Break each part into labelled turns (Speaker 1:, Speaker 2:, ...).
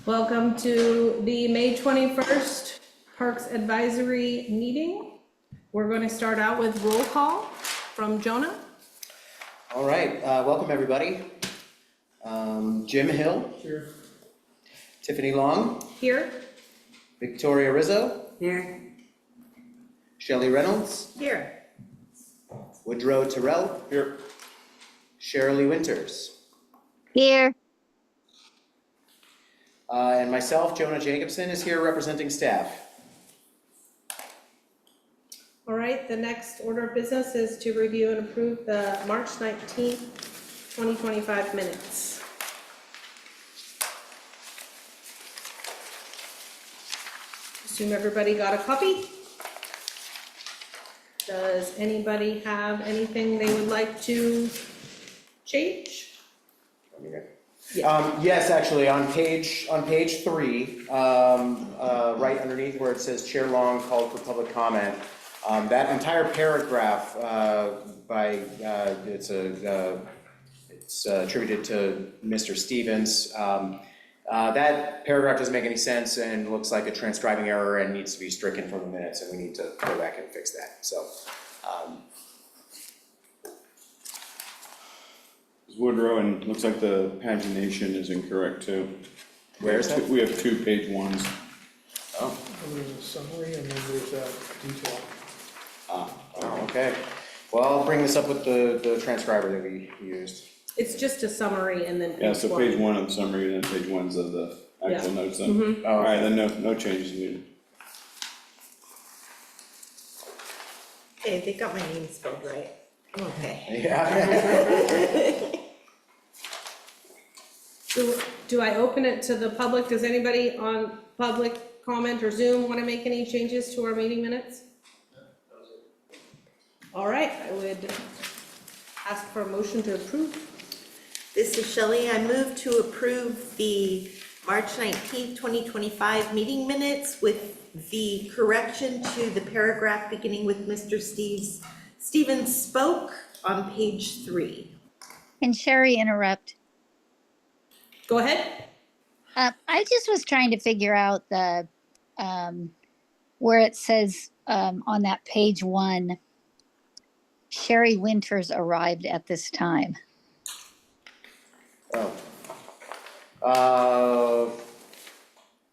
Speaker 1: Welcome to the May 21st Parks Advisory Meeting. We're going to start out with roll call from Jonah.
Speaker 2: All right, welcome everybody. Jim Hill.
Speaker 3: Here.
Speaker 2: Tiffany Long.
Speaker 1: Here.
Speaker 2: Victoria Rizzo.
Speaker 4: Here.
Speaker 2: Shelley Reynolds.
Speaker 4: Here.
Speaker 2: Woodrow Terrell.
Speaker 3: Here.
Speaker 2: Shirley Winters.
Speaker 5: Here.
Speaker 2: And myself, Jonah Jacobson, is here representing staff.
Speaker 1: All right, the next order of business is to review and approve the March 19th, 2025 minutes. Assume everybody got a copy. Does anybody have anything they would like to change?
Speaker 2: Yes, actually, on page 3, right underneath where it says Chair Long called for public comment, that entire paragraph it's attributed to Mr. Stevens. That paragraph doesn't make any sense and looks like a transcribing error and needs to be stricken from the minutes, and we need to go back and fix that. So.
Speaker 3: Woodrow, and looks like the pagination is incorrect too.
Speaker 2: Where is that?
Speaker 3: We have 2 page 1s.
Speaker 2: Oh.
Speaker 6: There's a summary and then there's a detail.
Speaker 2: Oh, okay. Well, I'll bring this up with the transcriber that we used.
Speaker 1: It's just a summary and then page
Speaker 3: Yeah, so
Speaker 1: one.
Speaker 3: page 1 of the summary and then page 1's of the actual notes then.
Speaker 1: Mhm.
Speaker 3: All right, then no changes needed.
Speaker 4: Hey, they got my name spelled right. I'm okay.
Speaker 2: Yeah.
Speaker 1: Do I open it to the public? Does anybody on public comment or Zoom want to make any changes to our meeting minutes? All right, I would ask for a motion to approve.
Speaker 4: This is Shelley. I move to approve the March 19th, 2025 meeting minutes with the correction to the paragraph beginning with Mr. Stevens spoke on page 3.
Speaker 5: Can Sherry interrupt?
Speaker 1: Go ahead.
Speaker 5: I just was trying to figure out the where it says on that page 1, Sherry Winters arrived at this time.
Speaker 2: Oh.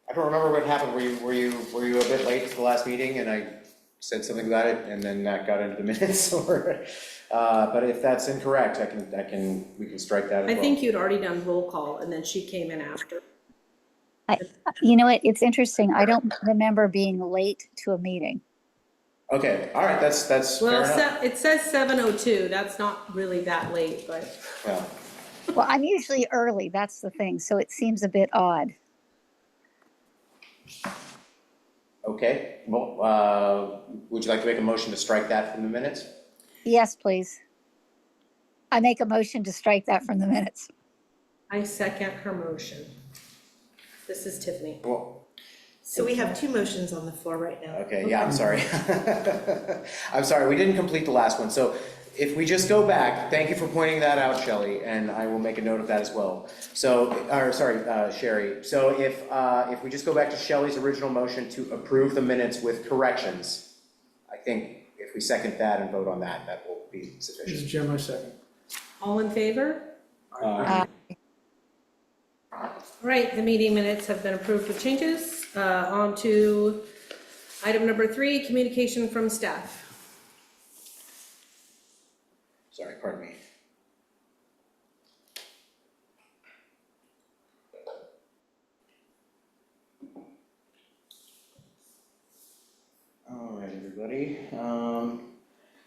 Speaker 2: I don't remember what happened. Were you a bit late to the last meeting and I said something about it and then that got into the minutes, or? But if that's incorrect, we can strike that as well.
Speaker 1: I think you'd already done roll call and then she came in after.
Speaker 5: You know what? It's interesting. I don't remember being late to a meeting.
Speaker 2: Okay, all right, that's
Speaker 1: Well,
Speaker 2: fair enough.
Speaker 1: it says 7:02. That's not really that late, but
Speaker 2: Yeah.
Speaker 5: Well, I'm usually early. That's the thing. So it seems a bit odd.
Speaker 2: Okay, well, would you like to make a motion to strike that from the minutes?
Speaker 5: Yes, please. I make a motion to strike that from the minutes.
Speaker 1: I second her motion. This is Tiffany.
Speaker 2: Well,
Speaker 4: So we have 2 motions on the floor right now.
Speaker 2: okay, yeah, I'm sorry. I'm sorry, we didn't complete the last one. So if we just go back, thank you for pointing that out, Shelley, and I will make a note of that as well. So, Sherry. So if we just go back to Shelley's original motion to approve the minutes with corrections, I think if we second that and vote on that, that will be
Speaker 6: This
Speaker 2: sufficient.
Speaker 6: is Jim, I second.
Speaker 1: All in favor?
Speaker 5: Uh,
Speaker 1: All right, the meeting minutes have been approved with changes. On to item number 3, communication from staff.
Speaker 2: Sorry, pardon me. All right, everybody.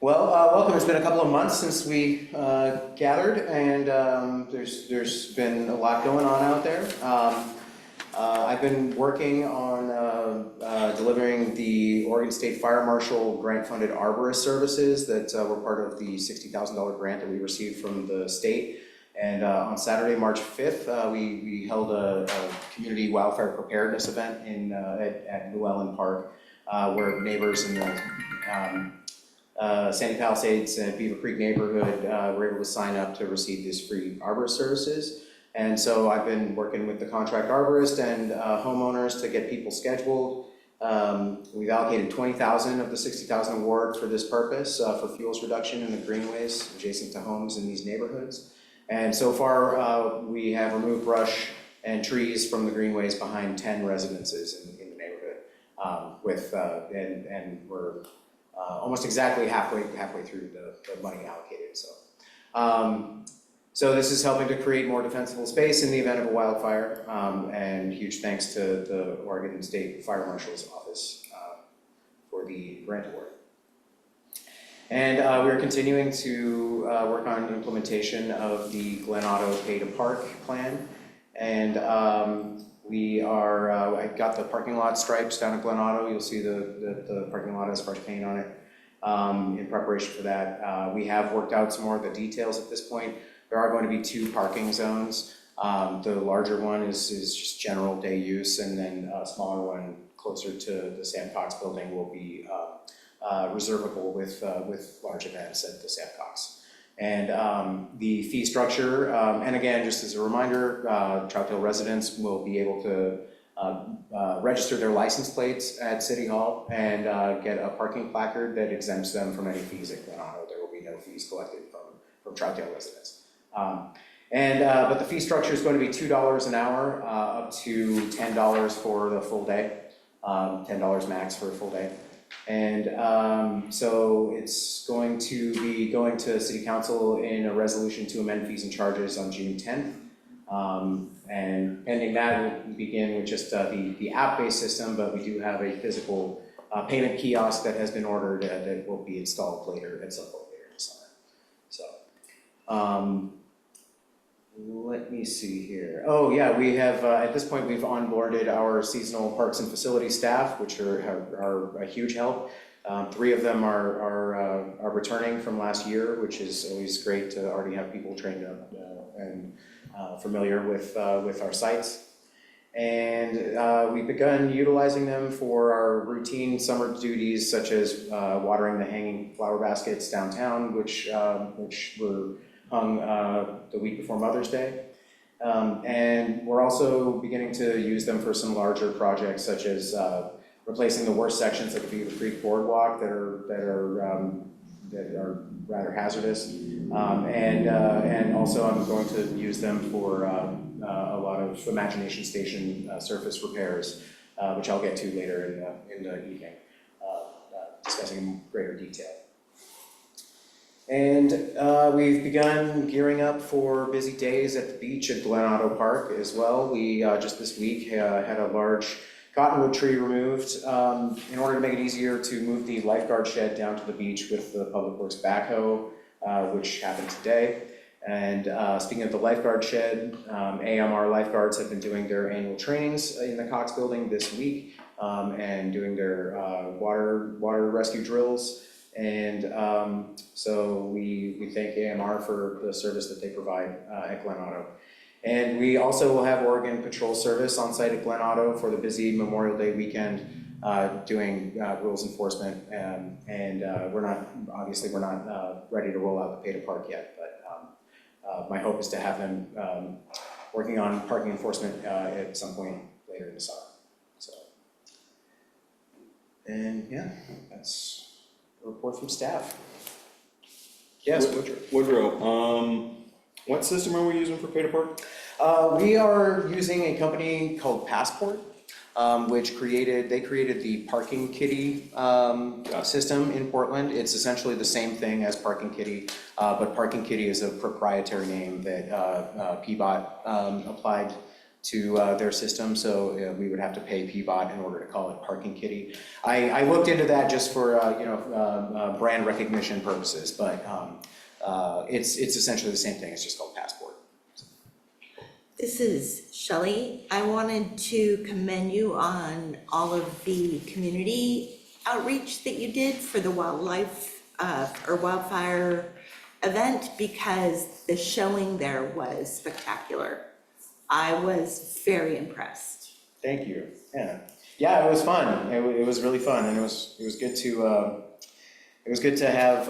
Speaker 2: Welcome. It's been a couple of months since we gathered, and there's been a lot going on out there. I've been working on delivering the Oregon State Fire Marshal grant-funded arborist services that were part of the $60,000 grant that we received from the state. And on Saturday, March 5th, we held a community wildfire preparedness event at Woodale Park, where neighbors in the Sandy Palisades and Beaver Creek neighborhood were able to sign up to receive these free arborist services. And so I've been working with the contract arborist and homeowners to get people scheduled. We've allocated 20,000 of the 60,000 award for this purpose, for fuels reduction in the greenways adjacent to homes in these neighborhoods. And so far, we have removed brush and trees from the greenways behind 10 residences in the neighborhood. And we're almost exactly halfway through the money allocated. So this is helping to create more defensible space in the event of a wildfire. And huge thanks to the Oregon State Fire Marshal's Office for the grant award. And we're continuing to work on implementation of the Glen Otto Pay to Park plan. And I got the parking lot stripes down at Glen Otto. You'll see the parking lot has fresh paint on it in preparation for that. We have worked out some more of the details at this point. There are going to be 2 parking zones. The larger one is just general day use, and then a smaller one closer to the Sam Cox building will be reservable with large events at the Sam Cox. And the fee structure, and again, just as a reminder, Troutdale residents will be able to register their license plates at City Hall and get a parking placard that exempts them from any fees at Glen Otto. There will be no fees collected from Troutdale residents. But the fee structure is going to be $2 an hour, up to $10 for the full day, $10 max for a full day. And so it's going to be going to City Council in a resolution to amend fees and charges on June 10th. And pending that, we'll begin with just the app-based system, but we do have a physical payment kiosk that has been ordered that will be installed later at some point later in the summer. So, let me see here. Oh yeah, we have, at this point, we've onboarded our seasonal parks and facilities staff, which are a huge help. 3 of them are returning from last year, which is always great to already have people trained up and familiar with our sites. And we've begun utilizing them for our routine summer duties, such as watering the hanging flower baskets downtown, which were hung the week before Mother's Day. And we're also beginning to use them for some larger projects, such as replacing the worst sections of the Beaver Creek Boardwalk that are rather hazardous. And also I'm going to use them for a lot of Imagination Station surface repairs, which I'll get to later in the evening, discussing in greater detail. And we've begun gearing up for busy days at the beach at Glen Otto Park as well. We just this week had a large cottonwood tree removed in order to make it easier to move the lifeguard shed down to the beach with the Public Works backhoe, which happened today. And speaking of the lifeguard shed, AMR lifeguards have been doing their annual trainings in the Cox building this week and doing their water rescue drills. And so we thank AMR for the service that they provide at Glen Otto. And we also will have Oregon Patrol Service on site at Glen Otto for the busy Memorial Day weekend, doing rules enforcement. And we're not ready to roll out the pay to park yet, but my hope is to have them working on parking enforcement at some point later in the summer. So, and yeah, that's a report from staff. Yes,
Speaker 3: Woodrow, what system are we using for pay to park?
Speaker 2: We are using a company called Passport, which created the Parking Kitty system in Portland. It's essentially the same thing as Parking Kitty, but Parking Kitty is a proprietary name that PBOT applied to their system, so we would have to pay PBOT in order to call it Parking Kitty. I looked into that just for brand recognition purposes, but it's essentially the same thing. It's just called Passport.
Speaker 4: This is Shelley. I wanted to commend you on all of the community outreach that you did for the wildfire event, because the showing there was spectacular. I was very impressed.
Speaker 2: Thank you. Yeah, it was fun. It was really fun, and it was good to it was good to have,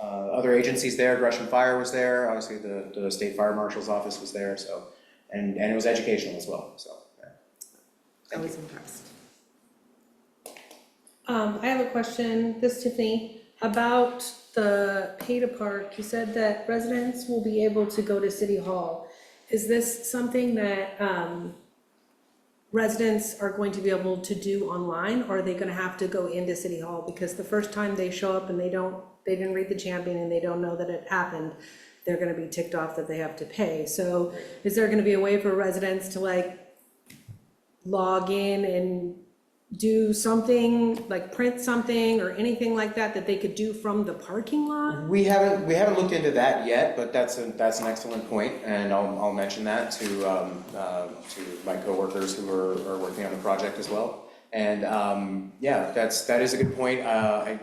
Speaker 2: other agencies there. Gresham Fire was there, obviously the State Fire Marshal's office was there, so, and it was educational as well, so. Yeah.
Speaker 4: I was impressed.
Speaker 1: I have a question, this is Tiffany, about the pay to park. You said that residents will be able to go to City Hall. Is this something that, residents are going to be able to do online, or are they gonna have to go into City Hall? Because the first time they show up and they didn't read the champion and they don't know that it happened, they're gonna be ticked off that they have to pay. So is there gonna be a way for residents to like log in and do something, like print something or anything like that, that they could do from the parking lot?
Speaker 2: We haven't looked into that yet, but that's an excellent point, and I'll mention that to my coworkers who are working on the project as well. And yeah, that is a good point. I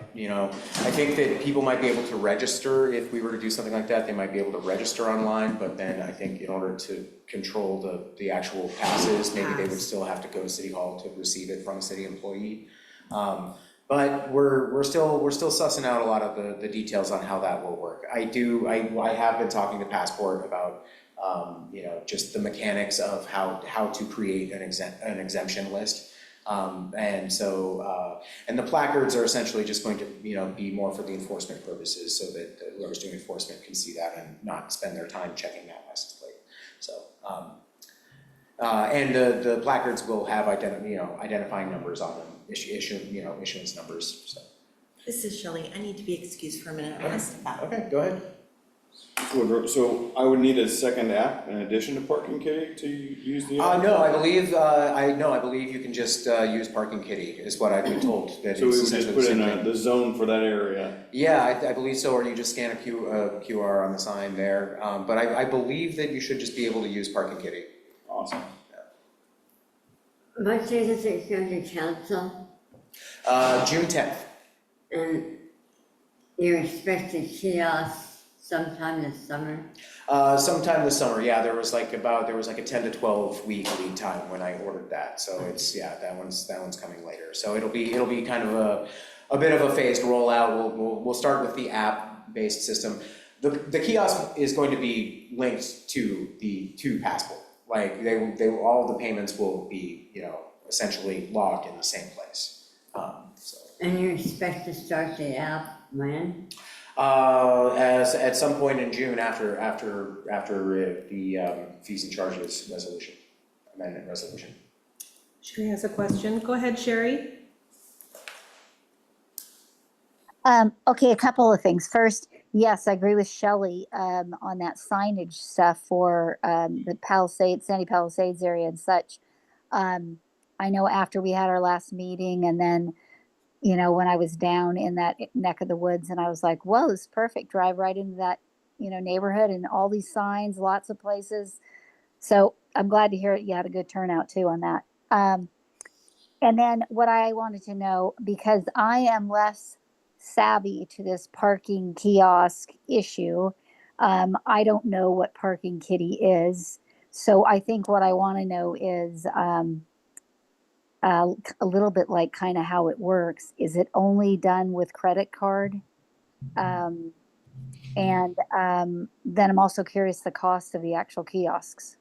Speaker 2: think that people might be able to register if we were to do something like that. They might be able to register online, but then I think in order to control the actual passes, maybe they would still have to go to City Hall to receive it from a city employee. But we're still sussing out a lot of the details on how that will work. I have been talking to Passport about just the mechanics of how to create an exemption list. And the placards are essentially just going to, be more for the enforcement purposes, so that whoever's doing enforcement can see that and not spend their time checking that license plate. So, and the placards will have identifying numbers on them, issuance numbers, so.
Speaker 4: This is Shelley. I need to be excused for a minute. I want to step out.
Speaker 2: Okay, go ahead.
Speaker 3: So I would need a second app in addition to Parking Kitty to use the app?
Speaker 2: No, I believe you can just use Parking Kitty, is what I've been told. That
Speaker 3: So we
Speaker 2: it's
Speaker 3: would just
Speaker 2: essentially
Speaker 3: put
Speaker 2: the
Speaker 3: in
Speaker 2: same thing.
Speaker 3: the zone for that area?
Speaker 2: Yeah, I believe so, or you just scan a QR on the sign there. But I believe that you should just be able to use Parking Kitty.
Speaker 3: Awesome.
Speaker 7: What day does it go to council?
Speaker 2: June 10th.
Speaker 7: And you're expecting kiosks sometime this summer?
Speaker 2: Sometime this summer, yeah, there was like a 10 to 12 week lead time when I ordered that, so it's, that one's coming later. So it'll be kind of a bit of a phased rollout. We'll start with the app-based system. The kiosk is going to be linked to Passport. Like they all the payments will be, essentially logged in the same place.
Speaker 7: And you expect to start the app when?
Speaker 2: As at some point in June after the fees and charges amendment resolution.
Speaker 1: Sherry has a question. Go ahead, Sherry.
Speaker 5: Okay, a couple of things. First, yes, I agree with Shelley on that signage stuff for the Palisades, Sandy Palisades area and such. I know after we had our last meeting, and then, when I was down in that neck of the woods, and I was like, whoa, this is perfect. Drive right into that, neighborhood, and all these signs, lots of places. So I'm glad to hear you had a good turnout too on that. And then what I wanted to know, because I am less savvy to this parking kiosk issue, I don't know what Parking Kitty is. So I think what I want to know is a little bit like kind of how it works. Is it only done with credit card? And then I'm also curious the cost of the actual kiosks.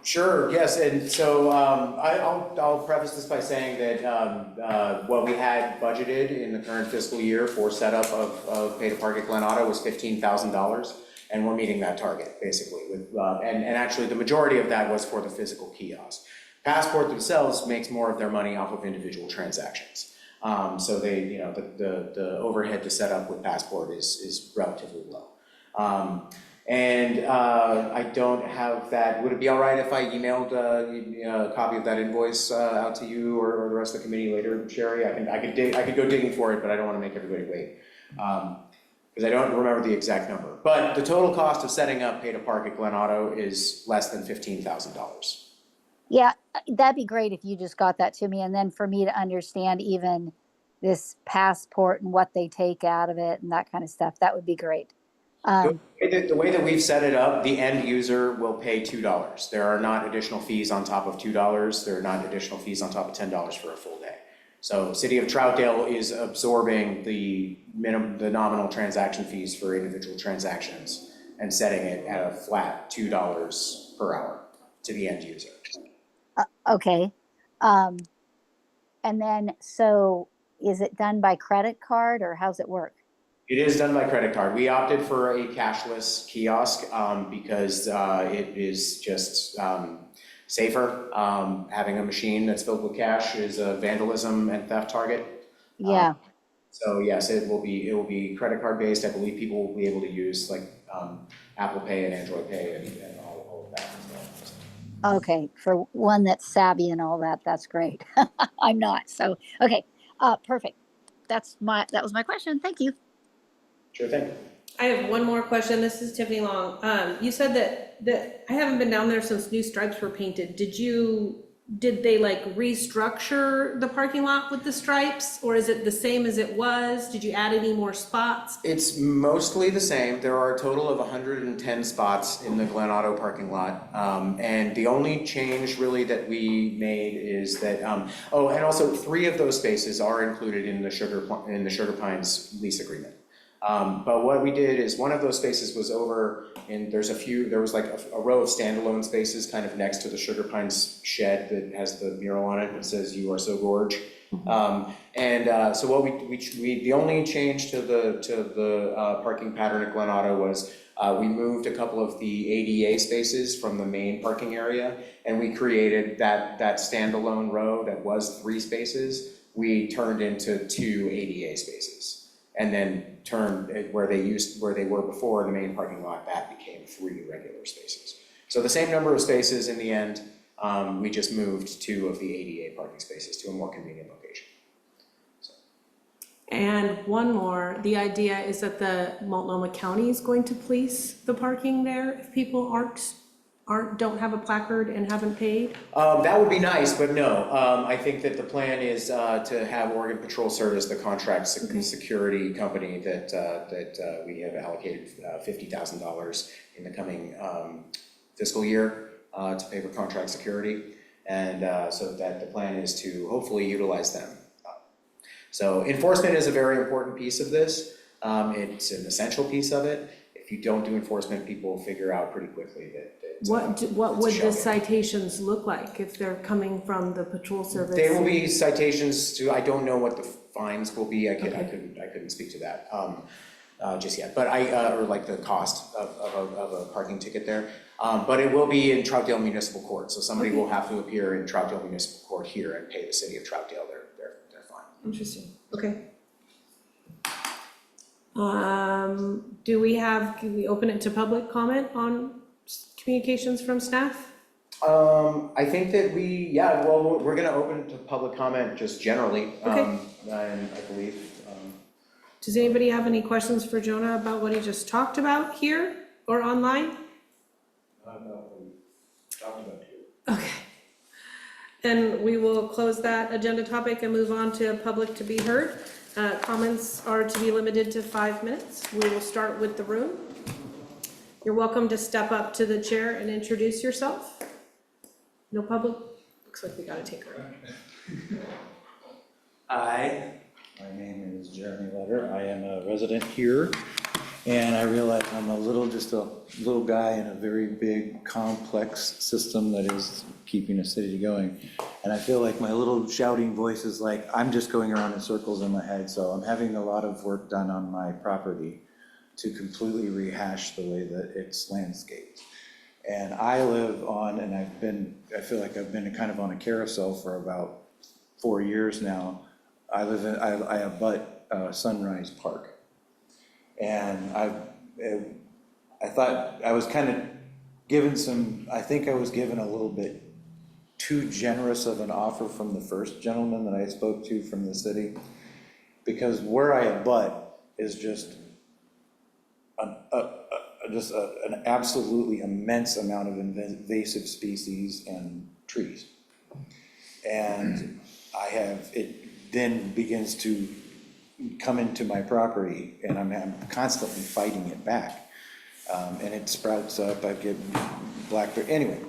Speaker 2: Sure, yes, and so I'll preface this by saying that what we had budgeted in the current fiscal year for setup of pay to park at Glen Otto was $15,000, and we're meeting that target basically. And actually the majority of that was for the physical kiosk. Passport themselves makes more of their money off of individual transactions. So they, the overhead to set up with Passport is relatively low. And I don't have that. Would it be all right if I emailed a copy of that invoice out to you or the rest of the committee later, Sherry? I could go digging for it, but I don't want to make everybody wait because I don't remember the exact number. But the total cost of setting up pay to park at Glen Otto is less than $15,000.
Speaker 5: Yeah, that'd be great if you just got that to me, and then for me to understand even this Passport and what they take out of it and that kind of stuff. That would be great.
Speaker 2: The way that we've set it up, the end user will pay $2. There are not additional fees on top of $2. There are not additional fees on top of $10 for a full day. So City of Troutdale is absorbing the nominal transaction fees for individual transactions and setting it at a flat $2 per hour to the end user.
Speaker 5: Okay. And then, so is it done by credit card or how's it work?
Speaker 2: It is done by credit card. We opted for a cashless kiosk because it is just safer. Having a machine that's filled with cash is a vandalism and theft target.
Speaker 5: Yeah.
Speaker 2: So yes, it will be credit card based. I believe people will be able to use like Apple Pay and Android Pay and all of that as well.
Speaker 5: Okay. For one that's savvy and all that, that's great. I'm not. So, okay. Perfect. That was my question. Thank you.
Speaker 2: Sure thing.
Speaker 1: I have one more question. This is Tiffany Long. You said that I haven't been down there since new stripes were painted. Did they like restructure the parking lot with the stripes, or is it the same as it was? Did you add any more spots?
Speaker 2: It's mostly the same. There are a total of 110 spots in the Glen Auto parking lot. And the only change really that we made is that, and also 3 of those spaces are included in the Sugar Pines lease agreement. But what we did is one of those spaces was over and there was like a row of standalone spaces kind of next to the Sugar Pines shed that has the mural on it that says "You are so gorge." So what the only change to the parking pattern at Glen Auto was we moved a couple of the ADA spaces from the main parking area, and we created that standalone row that was 3 spaces. We turned into 2 ADA spaces. And then turned where they were before in the main parking lot, that became 3 regular spaces. So the same number of spaces in the end, we just moved 2 of the ADA parking spaces to a more convenient location. So.
Speaker 1: And one more, the idea is that the Multnomah County is going to police the parking there if people don't have a placard and haven't paid?
Speaker 2: That would be nice, but no. I think that the plan is to have Oregon Patrol Service, the contract security company that we have allocated $50,000 in the coming fiscal year to pay for contract security. And so that the plan is to hopefully utilize them. So enforcement is a very important piece of this. It's an essential piece of it. If you don't do enforcement, people will figure out pretty quickly that
Speaker 1: What would the citations look like if they're coming from the patrol service?
Speaker 2: There will be citations to, I don't know what the fines will be, I couldn't speak to that just yet, but or like the cost of a parking ticket there. But it will be in Troutdale Municipal Court, so somebody will have to appear in Troutdale Municipal Court here and pay the city of Troutdale their fine.
Speaker 1: Interesting, okay. Can we open it to public comment on communications from staff?
Speaker 2: I think that we're gonna open to public comment just generally,
Speaker 1: Okay.
Speaker 2: and I believe,
Speaker 1: Does anybody have any questions for Jonah about what he just talked about here or online?
Speaker 6: No, we talked about you.
Speaker 1: Okay. Then we will close that agenda topic and move on to public to be heard. Comments are to be limited to 5 minutes. We will start with the room. You're welcome to step up to the chair and introduce yourself. No public? Looks like we gotta take her.
Speaker 8: Hi, my name is Jeremy Letter. I am a resident here, and I realize I'm just a little guy in a very big, complex system that is keeping a city going. And I feel like my little shouting voice is like, I'm just going around in circles in my head, so I'm having a lot of work done on my property to completely rehash the way that it's landscaped. And I live on, and I feel like I've been kind of on a carousel for about 4 years now. I abut Sunrise Park. And I thought I was kind of I think I was given a little bit too generous of an offer from the first gentleman that I spoke to from the city, because where I abut is just an absolutely immense amount of invasive species and trees. And it then begins to come into my property, and I'm constantly fighting it back. And it sprouts up, I get blackberry, anyway.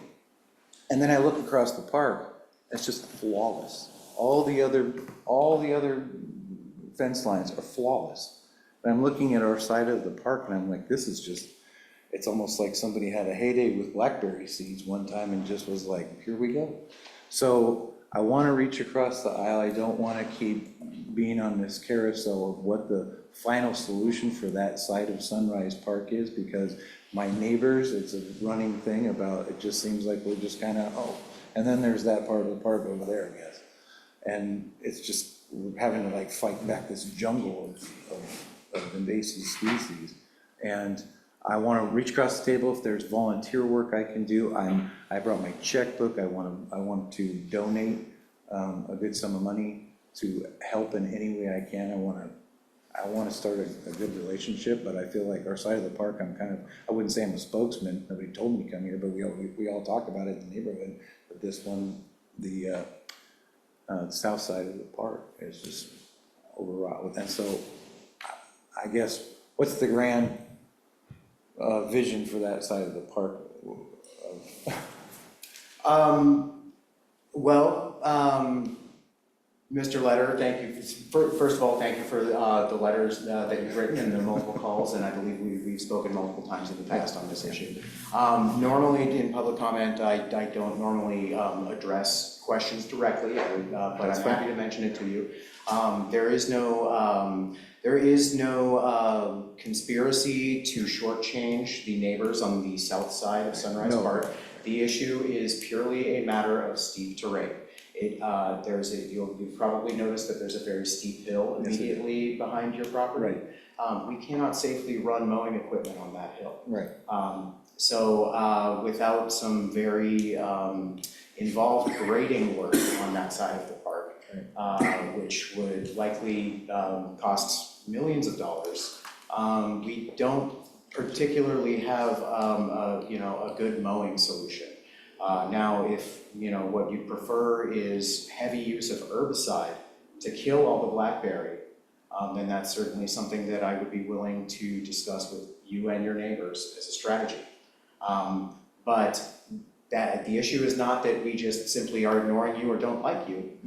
Speaker 8: And then I look across the park, it's just flawless. All the other fence lines are flawless. And I'm looking at our side of the park and I'm like, this is just, it's almost like somebody had a heyday with blackberry seeds one time and just was like, here we go. So I wanna reach across the aisle, I don't wanna keep being on this carousel of what the final solution for that side of Sunrise Park is, because my neighbors, it's a running thing about, it just seems like we're just kinda, oh, and then there's that part of the park over there, I guess. And it's just, we're having to like fight back this jungle of invasive species. And I wanna reach across the table, if there's volunteer work I can do, I brought my checkbook, I want to donate a good sum of money to help in any way I can. I wanna start a good relationship, but I feel like our side of the park, I wouldn't say I'm a spokesman, nobody told me to come here, but we all talk about it in the neighborhood. But this one, the south side of the park is just overwrought with, and so I guess, what's the grand vision for that side of the park?
Speaker 2: Mr. Letter, thank you. First of all, thank you for the letters that you've written and the multiple calls, and I believe we've spoken multiple times in the past on this issue. Normally in public comment, I don't normally address questions directly, but I'm happy to mention it to you. There is no conspiracy to shortchange the neighbors on the south side of Sunrise Park. The issue is purely a matter of steep terrain. You've probably noticed that there's a very steep hill immediately behind your property.
Speaker 8: Right.
Speaker 2: We cannot safely run mowing equipment on that hill.
Speaker 8: Right.
Speaker 2: So without some very involved grading work on that side of the park, which would likely cost millions of dollars, we don't particularly have a good mowing solution. Now, if what you prefer is heavy use of herbicide to kill all the blackberry, then that's certainly something that I would be willing to discuss with you and your neighbors as a strategy. But the issue is not that we just simply are ignoring you or don't like you.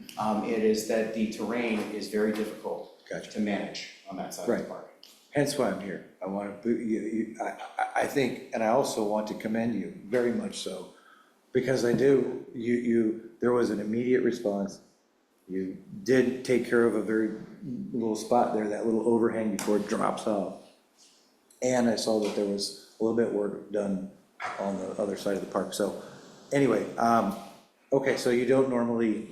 Speaker 2: It is that the terrain is very difficult to manage on that side of the park.
Speaker 8: Hence why I'm here. I want to, I think, and I also want to commend you, very much so, because I do, there was an immediate response. You did take care of a very little spot there, that little overhang before it drops off. And I saw that there was a little bit of work done on the other side of the park. So anyway, okay, so you don't normally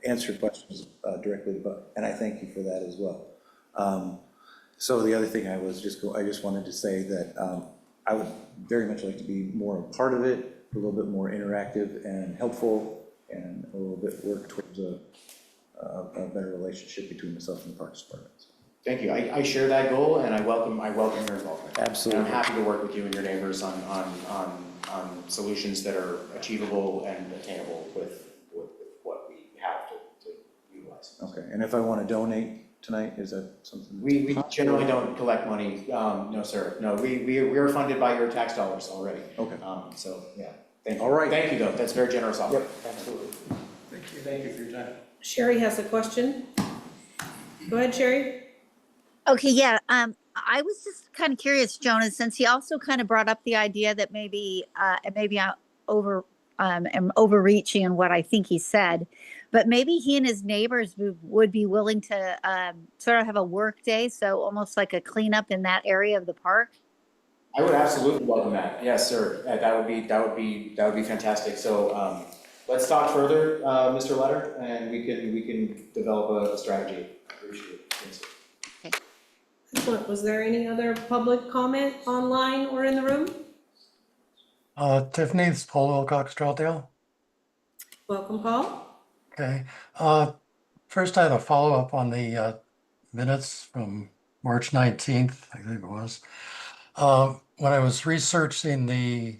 Speaker 8: answer questions directly, and I thank you for that as well. So the other thing I just wanted to say that I would very much like to be more a part of it, a little bit more interactive and helpful, and a little bit work towards a better relationship between myself and the Parks Department.
Speaker 2: Thank you. I share that goal, and I welcome your involvement.
Speaker 8: Absolutely.
Speaker 2: And I'm happy to work with you and your neighbors on solutions that are achievable and attainable with what we have to utilize.
Speaker 8: Okay, and if I want to donate tonight, is that something?
Speaker 2: We generally don't collect money. No, sir. No, we are funded by your tax dollars already.
Speaker 8: Okay.
Speaker 2: So yeah. Thank you.
Speaker 8: All right.
Speaker 2: Thank you, though. That's very generous offer.
Speaker 8: Yep, absolutely. Thank you.
Speaker 2: Thank you for your time.
Speaker 1: Sherry has a question. Go ahead, Sherry.
Speaker 5: Okay, yeah, I was just kind of curious, Jonas, since he also kind of brought up the idea that maybe I am overreaching in what I think he said, but maybe he and his neighbors would be willing to sort of have a work day, so almost like a cleanup in that area of the park.
Speaker 2: I would absolutely welcome that. Yes, sir. That would be fantastic. So let's talk further, Mr. Letter, and we can develop a strategy. I appreciate it. Thanks.
Speaker 1: Excellent. Was there any other public comment online or in the room?
Speaker 6: Tiffany, it's Paul Wilcox, Troutdale.
Speaker 1: Welcome, Paul.
Speaker 6: Okay. First, I had a follow-up on the minutes from March 19th, I think it was. When I was researching the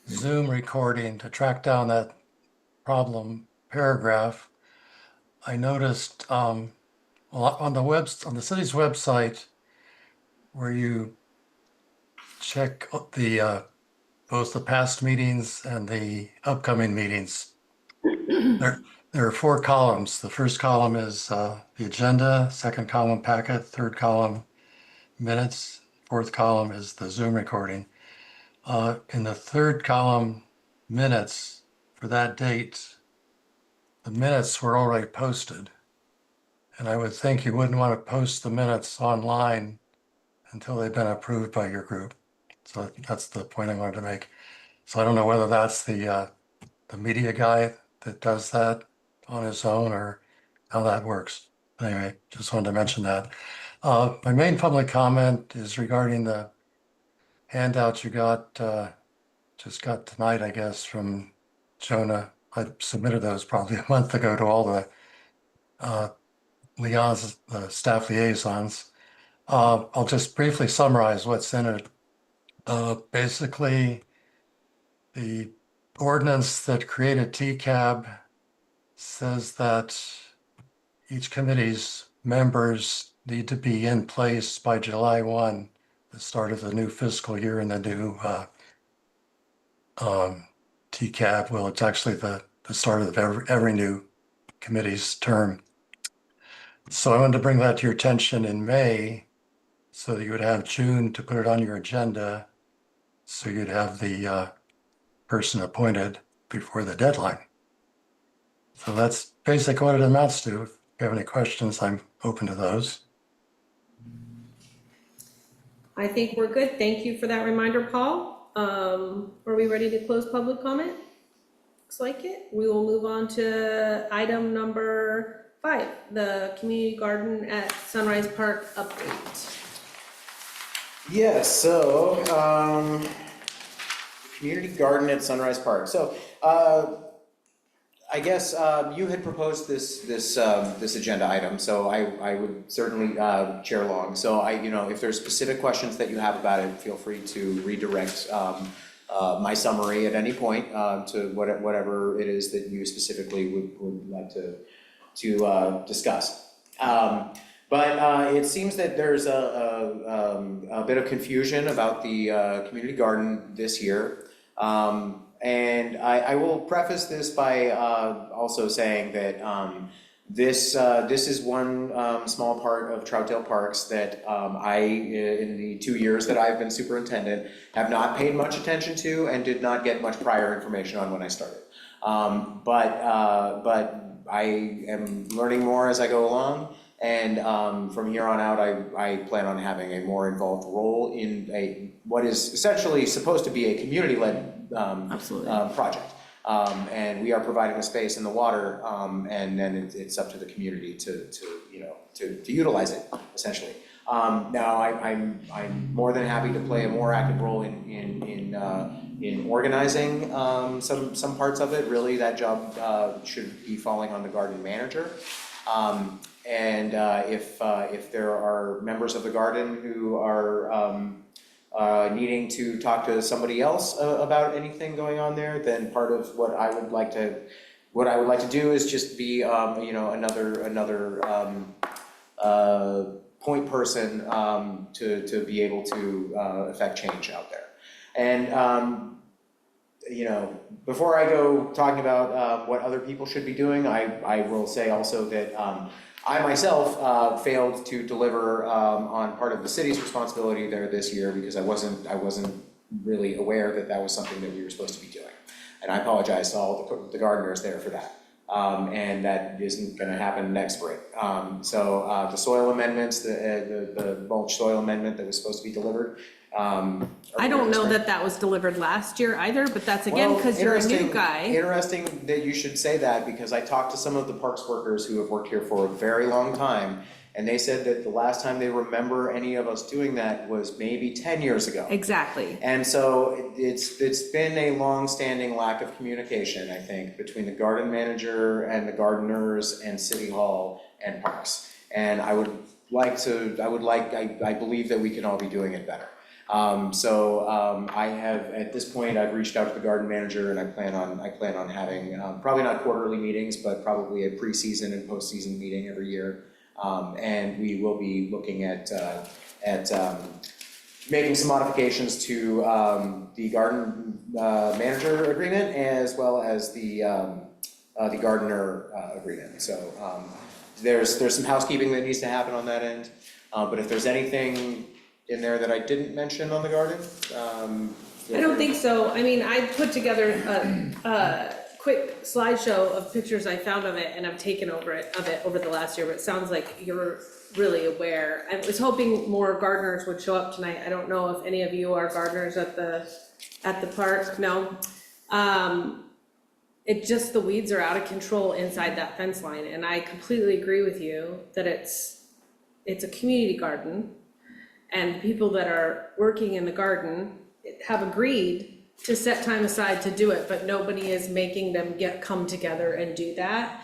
Speaker 6: Zoom recording to track down that problem paragraph, I noticed on the city's website where you check the, both the past meetings and the upcoming meetings. There are 4 columns. The first column is the agenda, second column packet, third column minutes, fourth column is the Zoom recording. In the third column, minutes, for that date, the minutes were already posted. And I would think you wouldn't want to post the minutes online until they've been approved by your group. So that's the point I wanted to make. So I don't know whether that's the media guy that does that on his own or how that works. Anyway, just wanted to mention that. My main public comment is regarding the handout you got, just got tonight, I guess, from Jonah. I submitted those probably a month ago to all the staff liaisons. I'll just briefly summarize what's in it. Basically, the ordinance that created TCAB says that each committee's members need to be in place by July 1, the start of the new fiscal year and the new TCAB. Well, it's actually the start of every new committee's term. So I wanted to bring that to your attention in May so that you would have June to put it on your agenda. So you'd have the person appointed before the deadline. So that's basically what it amounts to. If you have any questions, I'm open to those.
Speaker 1: I think we're good. Thank you for that reminder, Paul. Are we ready to close public comment? Looks like it. We will move on to item number 5, the community garden at Sunrise Park update.
Speaker 2: Yes, so, community garden at Sunrise Park. So, I guess, you had proposed this agenda item, so I would certainly, chair along. So if there's specific questions that you have about it, feel free to redirect, my summary at any point, to whatever it is that you specifically would like to discuss. But it seems that there's a bit of confusion about the community garden this year. And I will preface this by also saying that this is one small part of Troutdale Parks that in the 2 years that I've been superintendent, have not paid much attention to and did not get much prior information on when I started. But I am learning more as I go along, and from here on out, I plan on having a more involved role in what is essentially supposed to be a community-led project. And we are providing the space and the water, and then it's up to the community to utilize it, essentially. Now I'm more than happy to play a more active role in organizing some parts of it. Really, that job should be falling on the garden manager. And if there are members of the garden who are needing to talk to somebody else about anything going on there, then part of what I would like to do is just be another point person to be able to affect change out there. And before I go talking about what other people should be doing, I will say also that I myself failed to deliver on part of the city's responsibility there this year because I wasn't really aware that that was something that we were supposed to be doing. And I apologize to all the gardeners there for that. And that isn't gonna happen next spring. So the soil amendments, the mulch soil amendment that was supposed to be delivered.
Speaker 1: I don't know that was delivered last year either, but that's again because you're a new guy.
Speaker 2: Interesting that you should say that, because I talked to some of the parks workers who have worked here for a very long time, and they said that the last time they remember any of us doing that was maybe 10 years ago.
Speaker 1: Exactly.
Speaker 2: And so it's been a long-standing lack of communication, I think, between the garden manager and the gardeners and City Hall and parks. And I believe that we can all be doing it better. I have, at this point, I've reached out to the garden manager, and I plan on having, probably not quarterly meetings, but probably a pre-season and post-season meeting every year. And we will be looking at making some modifications to the garden manager agreement as well as the gardener agreement. So there's some housekeeping that needs to happen on that end. But if there's anything in there that I didn't mention on the garden,
Speaker 1: I don't think so. I mean, I put together a quick slideshow of pictures I found of it and I've taken over the last year, but it sounds like you're really aware. I was hoping more gardeners would show up tonight. I don't know if any of you are gardeners at the park, no? It just, the weeds are out of control inside that fence line, and I completely agree with you that it's a community garden, and people that are working in the garden have agreed to set time aside to do it, but nobody is making them come together and do that.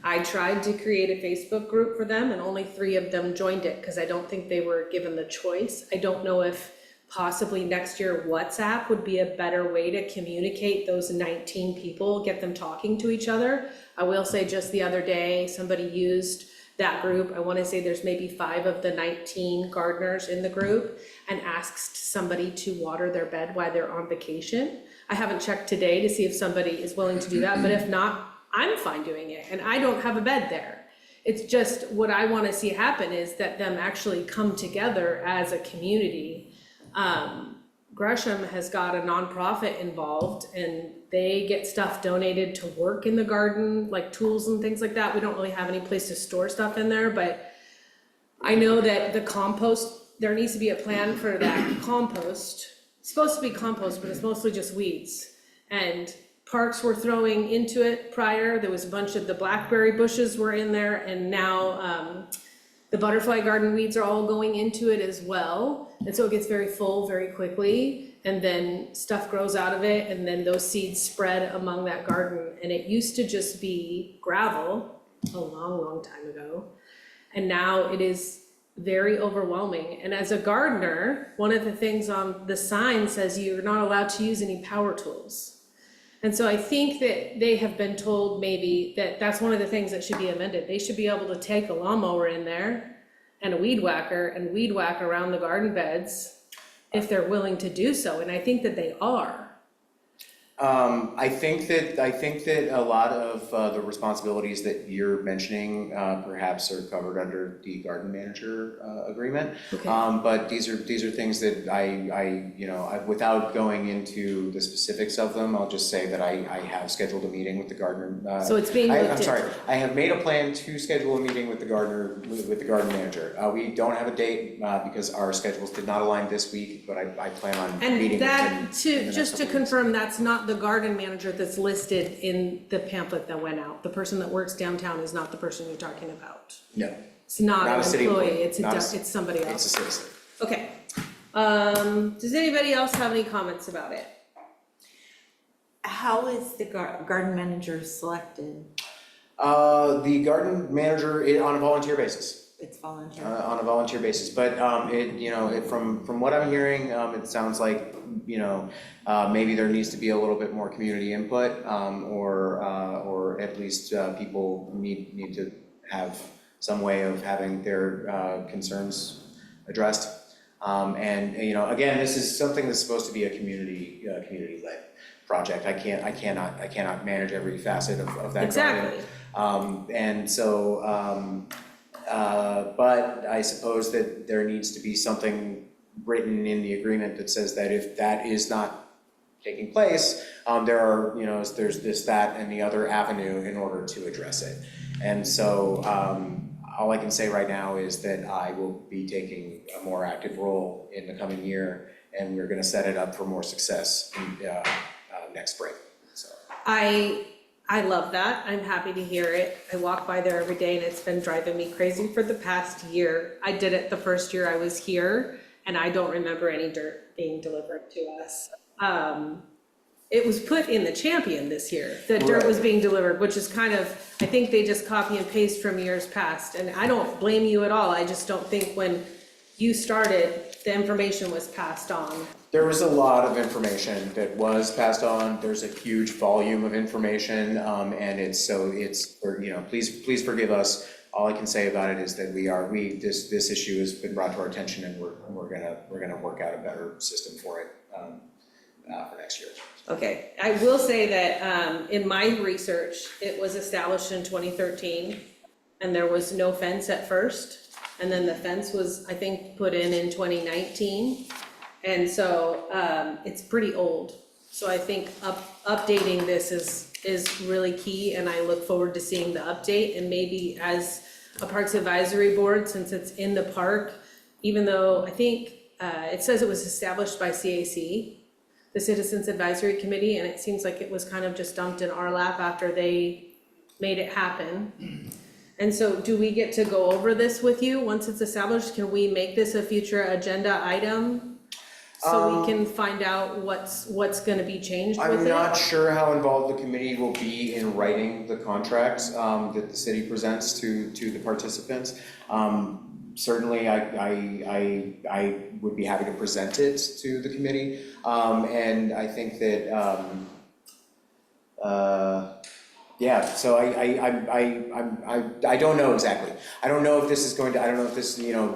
Speaker 1: I tried to create a Facebook group for them and only 3 of them joined it because I don't think they were given the choice. I don't know if possibly next year WhatsApp would be a better way to communicate those 19 people, get them talking to each other. I will say just the other day, somebody used that group. I want to say there's maybe 5 of the 19 gardeners in the group, and asked somebody to water their bed while they're on vacation. I haven't checked today to see if somebody is willing to do that, but if not, I'm fine doing it, and I don't have a bed there. It's just what I want to see happen is that them actually come together as a community. Gresham has got a nonprofit involved and they get stuff donated to work in the garden, like tools and things like that. We don't really have any place to store stuff in there, but I know that the compost, there needs to be a plan for that compost. It's supposed to be compost, but it's mostly just weeds. And parks were throwing into it prior. There was a bunch of the blackberry bushes were in there, and now the butterfly garden weeds are all going into it as well. And so it gets very full very quickly, and then stuff grows out of it, and then those seeds spread among that garden. And it used to just be gravel a long, long time ago. And now it is very overwhelming. And as a gardener, one of the things on the sign says you're not allowed to use any power tools. And so I think that they have been told maybe that that's one of the things that should be amended. They should be able to take a lawnmower in there and a weed whacker and weed whack around the garden beds if they're willing to do so. And I think that they are.
Speaker 2: I think that a lot of the responsibilities that you're mentioning perhaps are covered under the garden manager agreement.
Speaker 1: Okay.
Speaker 2: But these are things that I without going into the specifics of them, I'll just say that I have scheduled a meeting with the gardener.
Speaker 1: So it's being looked
Speaker 2: I'm sorry,
Speaker 1: into.
Speaker 2: I have made a plan to schedule a meeting with the garden manager. We don't have a date because our schedules did not align this week, but I plan on meeting with him.
Speaker 1: And that,
Speaker 2: in the next
Speaker 1: just to
Speaker 2: couple weeks.
Speaker 1: confirm, that's not the garden manager that's listed in the pamphlet that went out. The person that works downtown is not the person you're talking about.
Speaker 2: No,
Speaker 1: It's not
Speaker 2: Not a
Speaker 1: an
Speaker 2: city
Speaker 1: employee,
Speaker 2: employee.
Speaker 1: it's somebody
Speaker 2: it's a
Speaker 1: else.
Speaker 2: citizen.
Speaker 1: Okay. Does anybody else have any comments about it?
Speaker 4: How is the garden manager selected?
Speaker 2: The garden manager on a volunteer basis.
Speaker 4: It's volunteer.
Speaker 2: On a volunteer basis, but from what I'm hearing, it sounds like, maybe there needs to be a little bit more community input, or at least people need to have some way of having their concerns addressed. And again, this is something that's supposed to be a community-led project. I cannot manage every facet of that garden.
Speaker 1: Exactly.
Speaker 2: And so, but I suppose that there needs to be something written in the agreement that says that if that is not taking place, there are, there's this, that, and the other avenue in order to address it. And so, all I can say right now is that I will be taking a more active role in the coming year, and we're gonna set it up for more success next spring, so.
Speaker 1: I love that. I'm happy to hear it. I walk by there every day and it's been driving me crazy for the past year. I did it the first year I was here and I don't remember any dirt being delivered to us. It was put in the Champion this year, that dirt was being delivered, which is kind of, I think they just copy and paste from years past. And I don't blame you at all. I just don't think when you started the information was passed on.
Speaker 2: There was a lot of information that was passed on. There's a huge volume of information, and please forgive us. All I can say about it is that this issue has been brought to our attention, and we're gonna work out a better system for it, for next year.
Speaker 1: Okay, I will say that, in my research, it was established in 2013, and there was no fence at first, and then the fence was, I think, put in 2019. And so, it's pretty old. So I think updating this is really key, and I look forward to seeing the update. And maybe as a Parks Advisory Board, since it's in the park, even though I think, it says it was established by CAC, the Citizens Advisory Committee, and it seems like it was kind of just dumped in our lap after they made it happen. And so do we get to go over this with you once it's established? Can we make this a future agenda item? So we can find out what's gonna be changed with it?
Speaker 2: I'm not sure how involved the committee will be in writing the contracts that the city presents to the participants. Certainly, I would be happy to present it to the committee, and I think that, yeah, so I don't know exactly. I don't know if this,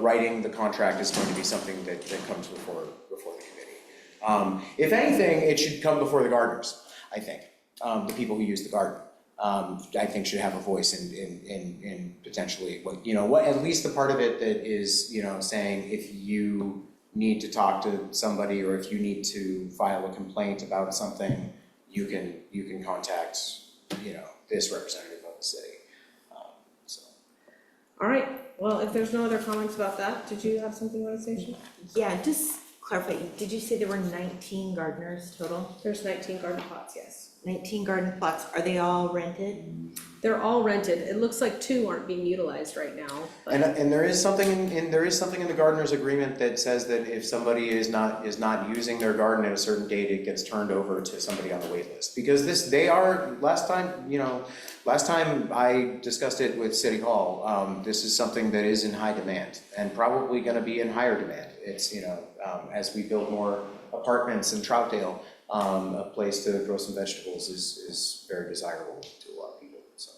Speaker 2: writing the contract is going to be something that comes before the committee. If anything, it should come before the gardeners, I think, the people who use the garden. I think should have a voice in potentially what at least the part of it that is, saying if you need to talk to somebody or if you need to file a complaint about something, you can contact, this representative of the city.
Speaker 1: All right, well, if there's no other comments about that, did you have something you want to say, Shay?
Speaker 4: Yeah, just clarify, did you say there were 19 gardeners total?
Speaker 1: There's 19 garden plots, yes.
Speaker 4: 19 garden plots, are they all rented?
Speaker 1: They're all rented. It looks like 2 aren't being utilized right now. But
Speaker 2: And there is something in the gardener's agreement that says that if somebody is not using their garden at a certain date, it gets turned over to somebody on the wait list. Because last time I discussed it with City Hall, this is something that is in high demand and probably gonna be in higher demand. It's, as we build more apartments in Troutdale, a place to grow some vegetables is very desirable to a lot of people, so.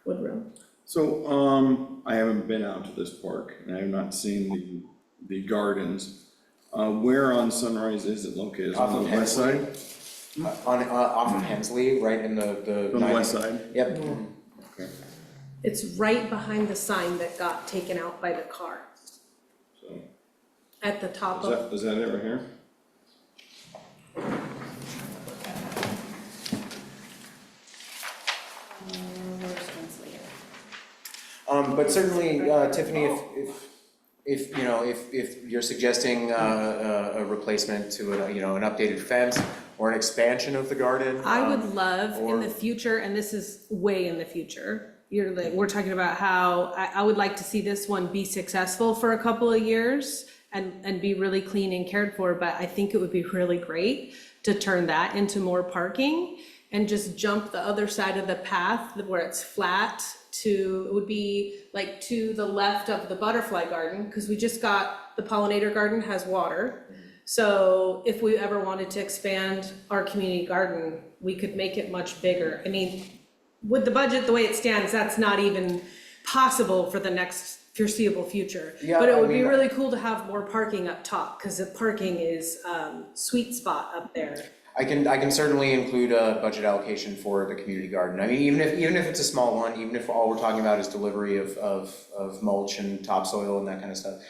Speaker 1: Woodrow.
Speaker 3: So, I haven't been out to this park, and I have not seen the gardens. Where on Sunrise is it located? Is it
Speaker 2: Off
Speaker 3: on
Speaker 2: of
Speaker 3: the west side?
Speaker 2: Off of Hensley, right in the.
Speaker 3: On the west side?
Speaker 2: Yep.
Speaker 3: Okay,
Speaker 1: It's right behind the sign that got taken out by the car.
Speaker 3: so,
Speaker 1: At the top of,
Speaker 3: is that it right here?
Speaker 1: where's Hensley?
Speaker 2: But certainly, Tiffany, if you're suggesting a replacement to an updated fence or an expansion of the garden.
Speaker 1: I would love in
Speaker 2: or-
Speaker 1: the future, and this is way in the future, we're talking about how, I would like to see this one be successful for a couple of years and be really clean and cared for, but I think it would be really great to turn that into more parking and just jump the other side of the path where it's flat it would be like to the left of the butterfly garden, because we just got, the pollinator garden has water. So if we ever wanted to expand our community garden, we could make it much bigger. I mean, with the budget the way it stands, that's not even possible for the next foreseeable future.
Speaker 2: Yeah,
Speaker 1: But it
Speaker 2: I
Speaker 1: would be
Speaker 2: mean,
Speaker 1: really cool to have more parking up top, because the parking is sweet spot up there.
Speaker 2: I can certainly include a budget allocation for the community garden. I mean, even if it's a small one, even if all we're talking about is delivery of mulch and topsoil and that kind of stuff,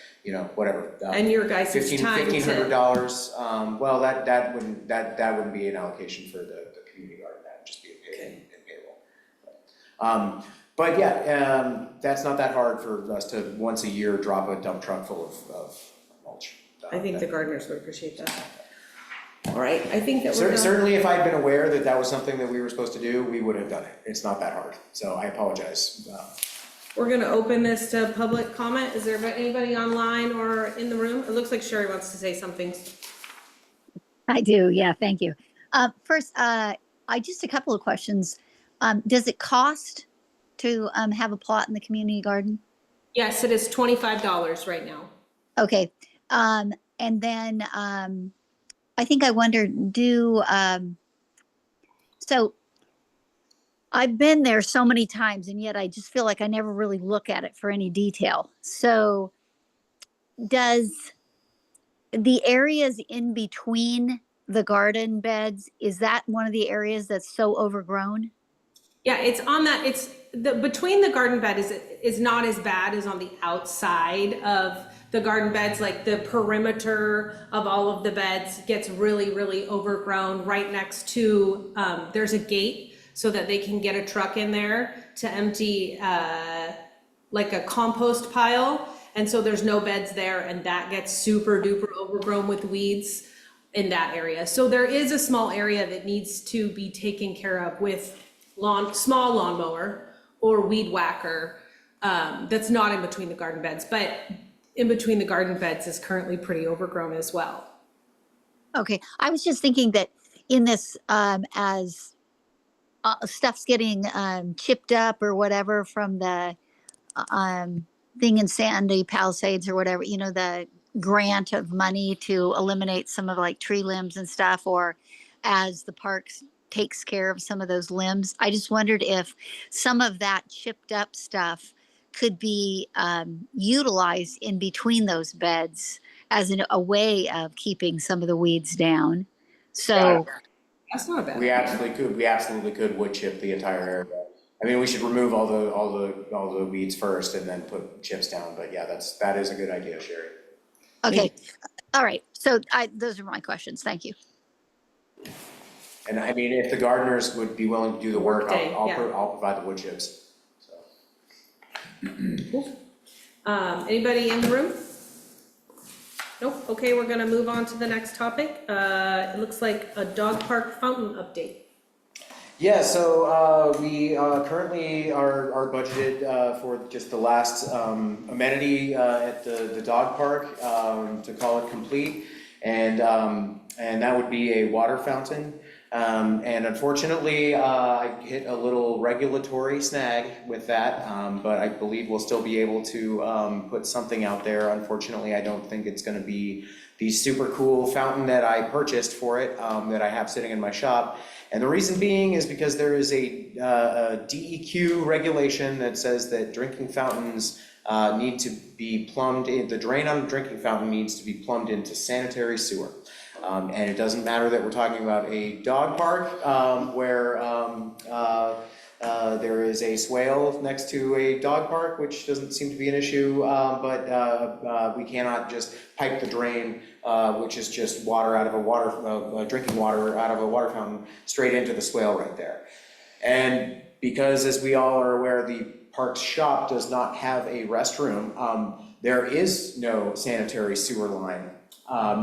Speaker 2: whatever.
Speaker 1: And your guys' time
Speaker 2: $1,500, well, that wouldn't be an allocation for the community garden, that would just be a pay in payroll. But yeah, that's not that hard for us to once a year drop a dump truck full of mulch.
Speaker 1: I think the gardeners would appreciate that. All right, I think that we're done.
Speaker 2: Certainly, if I'd been aware that that was something that we were supposed to do, we would have done it. It's not that hard, so I apologize.
Speaker 1: We're gonna open this to public comment. Is there anybody online or in the room? It looks like Sherry wants to say something.
Speaker 5: I do, yeah, thank you. First, I just a couple of questions. Does it cost to have a plot in the community garden?
Speaker 1: Yes, it is $25 right now.
Speaker 5: Okay, And then, I think I wondered, so I've been there so many times and yet I just feel like I never really look at it for any detail. So does the areas in between the garden beds, is that one of the areas that's so overgrown?
Speaker 1: Yeah, it's on that, it's, the, between the garden bed is not as bad as on the outside of the garden beds, like the perimeter of all of the beds gets really, really overgrown right next to, there's a gate so that they can get a truck in there to empty, like a compost pile. And so there's no beds there and that gets super duper overgrown with weeds in that area. So there is a small area that needs to be taken care of with small lawnmower or weed whacker, that's not in between the garden beds, but in between the garden beds is currently pretty overgrown as well.
Speaker 5: Okay, I was just thinking that in this, as stuff's getting chipped up or whatever from the thing in Sandy Palisades or whatever, you know, the grant of money to eliminate some of like tree limbs and stuff, or as the parks takes care of some of those limbs. I just wondered if some of that chipped up stuff could be utilized in between those beds as a way of keeping some of the weeds down. So,
Speaker 1: That's not a bad
Speaker 2: We
Speaker 1: idea.
Speaker 2: absolutely could wood chip the entire area. I mean, we should remove all the weeds first and then put chips down, but yeah, that is a good idea, Sherry.
Speaker 5: okay, all right. So those are my questions. Thank you.
Speaker 2: And I mean, if the gardeners would be willing to do the work,
Speaker 1: Workday, yeah.
Speaker 2: I'll provide the wood chips, so.
Speaker 1: Cool. Anybody in the room? Nope, okay, we're gonna move on to the next topic. It looks like a dog park fountain update.
Speaker 2: Yeah, so we currently are budgeted for just the last amenity at the dog park, to call it complete. And that would be a water fountain. And unfortunately, I hit a little regulatory snag with that, but I believe we'll still be able to put something out there. Unfortunately, I don't think it's gonna be the super cool fountain that I purchased for it, that I have sitting in my shop. And the reason being is because there is a DEQ regulation that says that drinking fountains need to be plumbed in, the drain on a drinking fountain needs to be plumbed into sanitary sewer. And it doesn't matter that we're talking about a dog park where there is a swale next to a dog park, which doesn't seem to be an issue, but we cannot just pipe the drain, which is just water out of drinking water out of a water fountain, straight into the swale right there. And because, as we all are aware, the park's shop does not have a restroom, there is no sanitary sewer line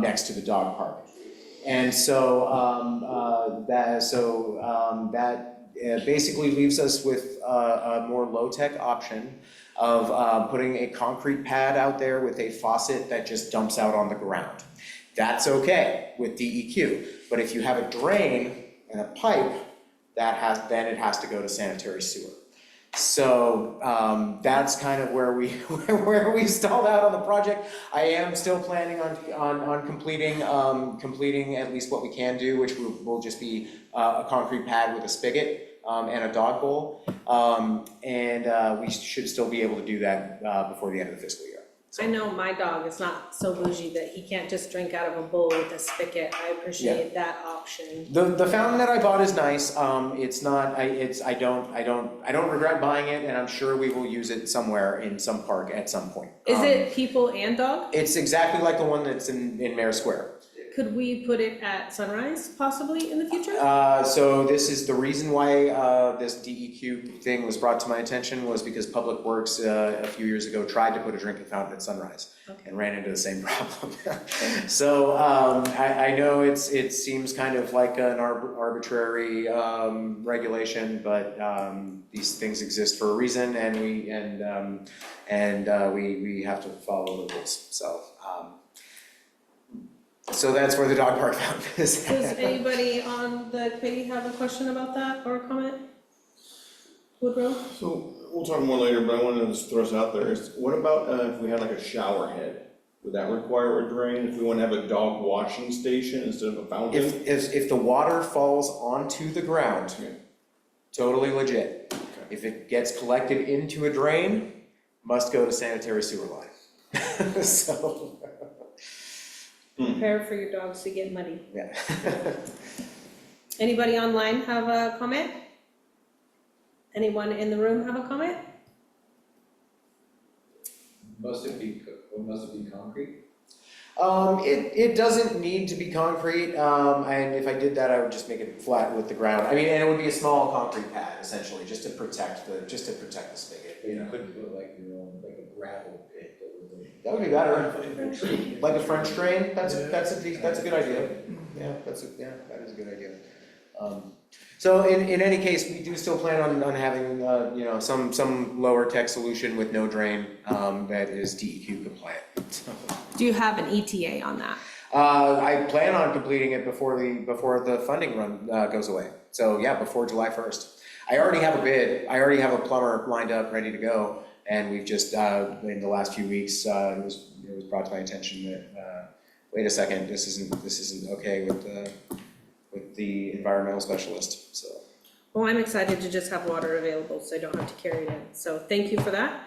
Speaker 2: next to the dog park. And so that basically leaves us with a more low-tech option of putting a concrete pad out there with a faucet that just dumps out on the ground. That's okay with DEQ, but if you have a drain and a pipe, then it has to go to sanitary sewer. So that's kind of where we stalled out on the project. I am still planning on completing at least what we can do, which will just be a concrete pad with a spigot and a dog bowl, and we should still be able to do that before the end of the fiscal year.
Speaker 1: I know my dog is not so bougie that he can't just drink out of a bowl with a spigot. I appreciate that option.
Speaker 2: The fountain that I bought is nice. It's not. I don't regret buying it, and I'm sure we will use it somewhere in some park at some point.
Speaker 1: Is it people and dog?
Speaker 2: It's exactly like the one that's in Mayor Square.
Speaker 1: Could we put it at Sunrise possibly in the future?
Speaker 2: So this is the reason why this DEQ thing was brought to my attention, was because Public Works a few years ago tried to put a drinking fountain at Sunrise and ran into the same problem. So I know it seems kind of like an arbitrary regulation, but these things exist for a reason, and we have to follow the rules. So that's where the dog park fountain is.
Speaker 1: Does anybody on the committee have a question about that or a comment? Woodrow?
Speaker 3: So we'll talk more later, but I wanted to just throw this out there. What about if we had like a shower head Would that require a drain if we want to have a dog washing station instead of a fountain?
Speaker 2: If the water falls onto the ground,
Speaker 3: Okay.
Speaker 2: totally legit.
Speaker 3: Okay.
Speaker 2: If it gets collected into a drain, must go to sanitary sewer line. So,
Speaker 1: Prepare for your dogs to get muddy.
Speaker 2: yeah.
Speaker 1: Anybody online have a comment? Anyone in the room have a comment?
Speaker 9: Must it be concrete?
Speaker 2: It doesn't need to be concrete, and if I did that, I would just make it flat with the ground. I mean, and it would be a small concrete pad essentially, just to protect the spigot,
Speaker 9: You
Speaker 2: you know.
Speaker 9: couldn't put like your own, like a gravel pit
Speaker 2: That would be better. Like a French drain, that's a good idea. Yeah, that is a good idea. So in any case, we do still plan on having, you know, some lower tech solution with no drain, that is DEQ compliant.
Speaker 1: Do you have an ETA on that?
Speaker 2: I plan on completing it before the funding run, goes away. So yeah, before July 1st. I already have a bid, I already have a plumber lined up, ready to go. And we've just, in the last few weeks, it was brought to my attention that, wait a second, this isn't okay with the environmental specialist, so.
Speaker 1: Well, I'm excited to just have water available, so I don't have to carry it in. So thank you for that.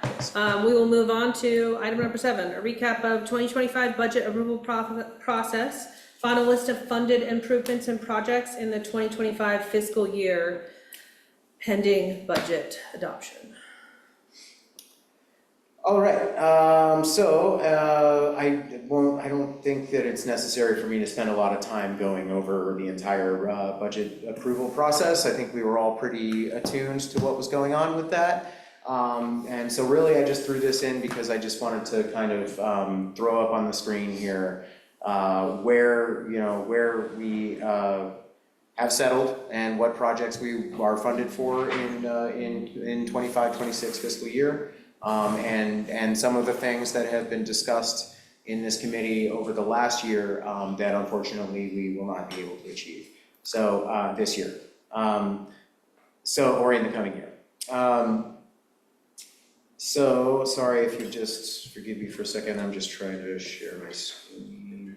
Speaker 1: We will move on to item number 7, a recap of 2025 budget approval process. Final list of funded improvements and projects in the 2025 fiscal year pending budget adoption.
Speaker 2: All right, I don't think that it's necessary for me to spend a lot of time going over the entire budget approval process. I think we were all pretty attuned to what was going on with that. And so really I just threw this in because I just wanted to kind of throw up on the screen here where we have settled and what projects we are funded for in 25-26 fiscal year. And some of the things that have been discussed in this committee over the last year that unfortunately we will not be able to achieve. So this year, or in the coming year. So sorry if you just forgive me for a second. I'm just trying to share my screen.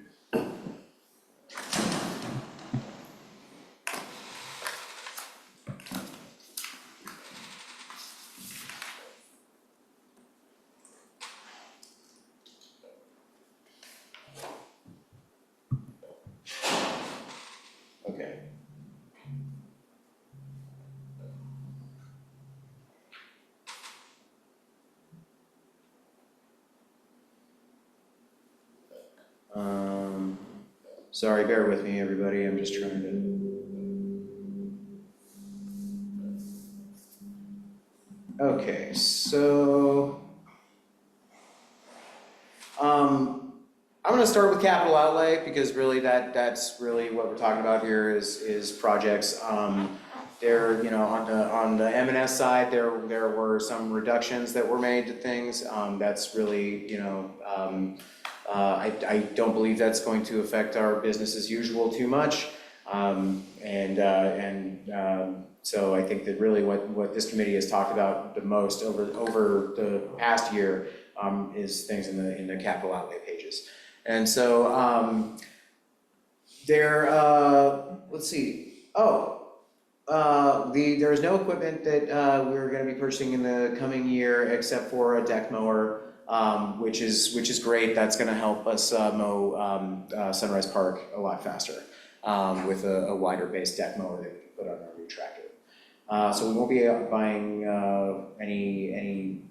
Speaker 2: Okay. Sorry, bear with me, everybody. I'm just trying to. Okay, so I'm gonna start with capital outlay because really that's really what we're talking about here is projects. There, you know, on the M&S side, there were some reductions that were made to things. That's really, you know, I don't believe that's going to affect our business as usual too much. So I think that really what this committee has talked about the most over the past year is things in the capital outlay pages. And so let's see. There is no equipment that we're going to be purchasing in the coming year except for a deck mower, which is great. That's going to help us mow Sunrise Park a lot faster with a wider base deck mower that we can put on our new tractor. So we won't be buying any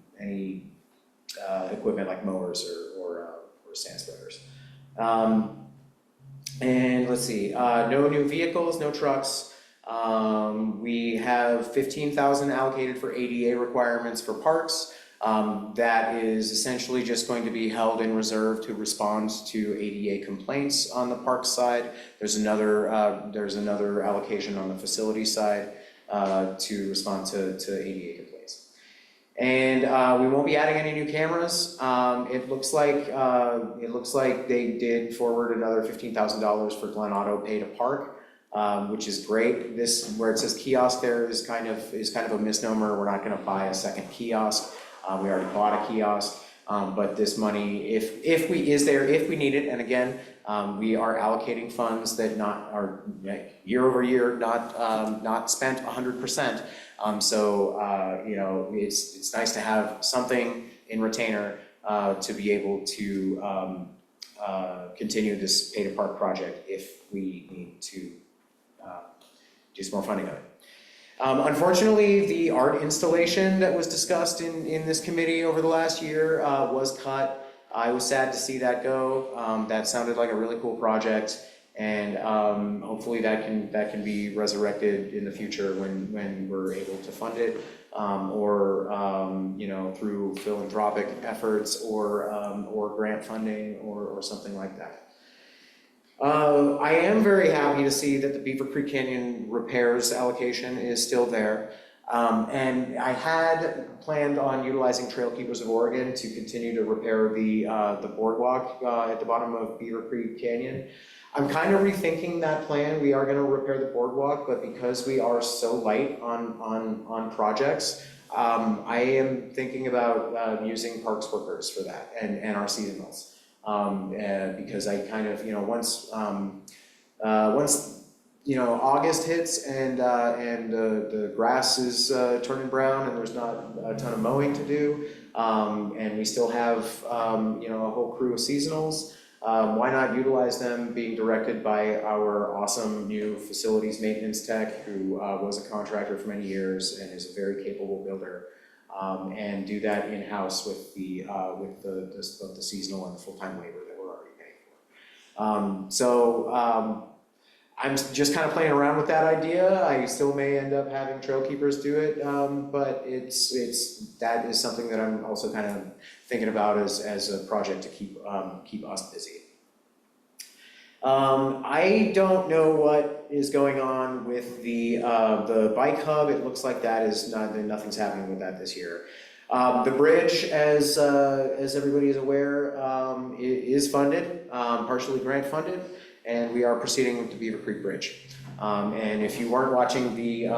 Speaker 2: equipment like mowers or sand spreaders. And let's see, no new vehicles, no trucks. We have 15,000 allocated for ADA requirements for parks. That is essentially just going to be held in reserve to respond to ADA complaints on the park side. There's another allocation on the facility side to respond to ADA complaints. And we won't be adding any new cameras. It looks like they did forward another $15,000 for Glen Auto Pay to Park. Which is great. This, where it says kiosk there is kind of a misnomer. We're not gonna buy a second kiosk. We already bought a kiosk. But this money, if we need it, and again, we are allocating funds that are year over year, not spent 100%. So, you know, it's nice to have something in retainer to be able to continue this pay to park project if we need to do some more funding of it. Unfortunately, the art installation that was discussed in this committee over the last year was cut. I was sad to see that go. That sounded like a really cool project, and hopefully that can be resurrected in the future when we're able to fund it, or you know, through philanthropic efforts or grant funding or something like that. I am very happy to see that the Beaver Creek Canyon repairs allocation is still there. And I had planned on utilizing Trail Keepers of Oregon to continue to repair the boardwalk at the bottom of Beaver Creek Canyon. I'm kind of rethinking that plan. We are gonna repair the boardwalk, but because we are so light on projects, I am thinking about using parks workers for that and our seasonals. Because I kind of, you know, once you know, August hits and the grass is turning brown and there's not a ton of mowing to do, and we still have you know, a whole crew of seasonals, why not utilize them being directed by our awesome new facilities maintenance tech who was a contractor for many years and is a very capable builder. And do that in-house with the seasonal and the full-time labor that we're already paying for. I'm just kind of playing around with that idea. I still may end up having Trail Keepers do it, but that is something that I'm also kind of thinking about as a project to keep us busy. I don't know what is going on with the bike hub. It looks like nothing's happening with that this year. The bridge, as everybody is aware, is funded, partially grant funded, and we are proceeding with the Beaver Creek Bridge. And if you weren't watching the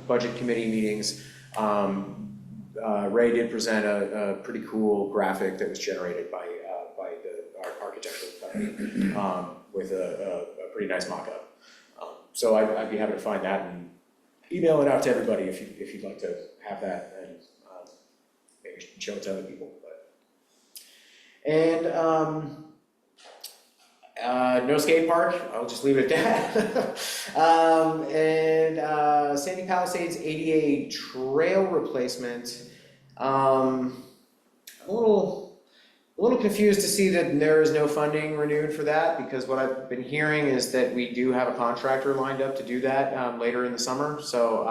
Speaker 2: budget committee meetings, Ray did present a pretty cool graphic that was generated by our architectural company with a pretty nice mock-up. So I'd be happy to find that and email it out to everybody if you'd like to have that and maybe show it to other people. And no skate park, I'll just leave it at that. And Sandy Palisades ADA trail replacement. I'm a little confused to see that there is no funding renewed for that, because what I've been hearing is that we do have a contractor lined up to do that later in the summer. So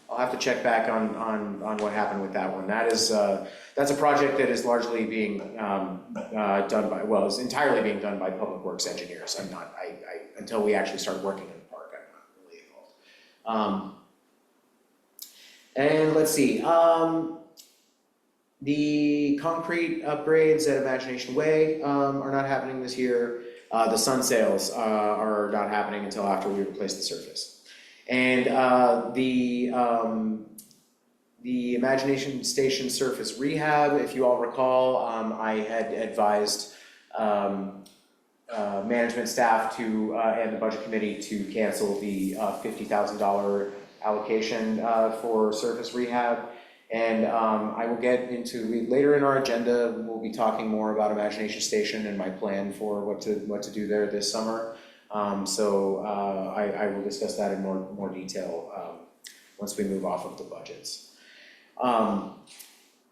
Speaker 2: I'll have to check back on what happened with that one. That's a project that is largely being is entirely being done by public works engineers. Until we actually start working in the park, I'm not really involved. And let's see, the concrete upgrades at Imagination Way are not happening this year. The sun sails are not happening until after we replace the surface. And the Imagination Station surface rehab, if you all recall, I had advised management staff and the budget committee to cancel the $50,000 allocation for surface rehab. And I will get into, later in our agenda, we'll be talking more about Imagination Station and my plan for what to do there this summer. So I will discuss that in more detail once we move off of the budgets.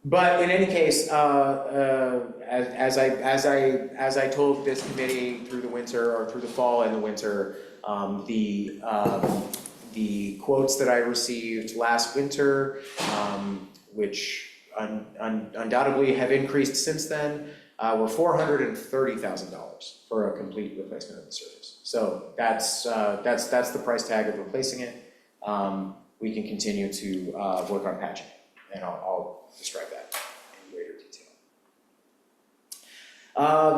Speaker 2: But in any case, as I told this committee through the winter, or through the fall and the winter, the quotes that I received last winter, which undoubtedly have increased since then, were $430,000 for a complete replacement of the surface. So that's the price tag of replacing it. We can continue to work on patching it, and I'll describe that in greater detail.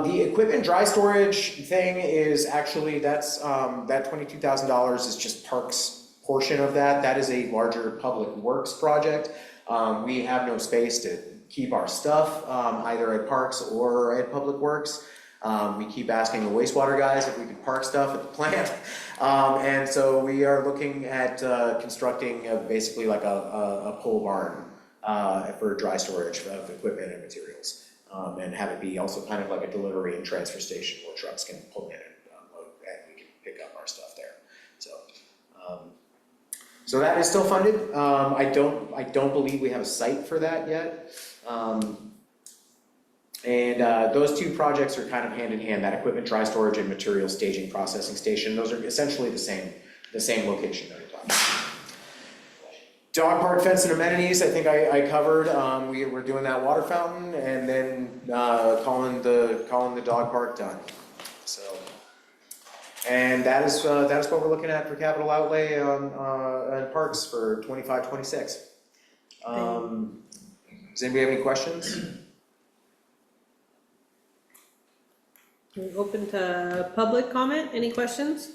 Speaker 2: The equipment dry storage thing is actually, that $22,000 is just Parks' portion of that. That is a larger public works project. We have no space keep our stuff, either at parks or at Public Works. We keep asking the wastewater guys if we can park stuff at the plant. And so we are looking at constructing basically like a pole barn for dry storage of equipment and materials. And have it be also kind of like a delivery and transfer station where trucks can pull in and load, and we can pick up our stuff there. So that is still funded. I don't believe we have a site for that yet. Those two projects are kind of hand in hand, that equipment dry storage and material staging processing station. Those are essentially the same location that we're talking about. Dog park fence and amenities, I think I covered. We're doing that water fountain and then calling the dog park done. So, and that is what we're looking at for capital outlay on parks for 25-26. Does anybody have any questions?
Speaker 1: We're open to public comment, any questions?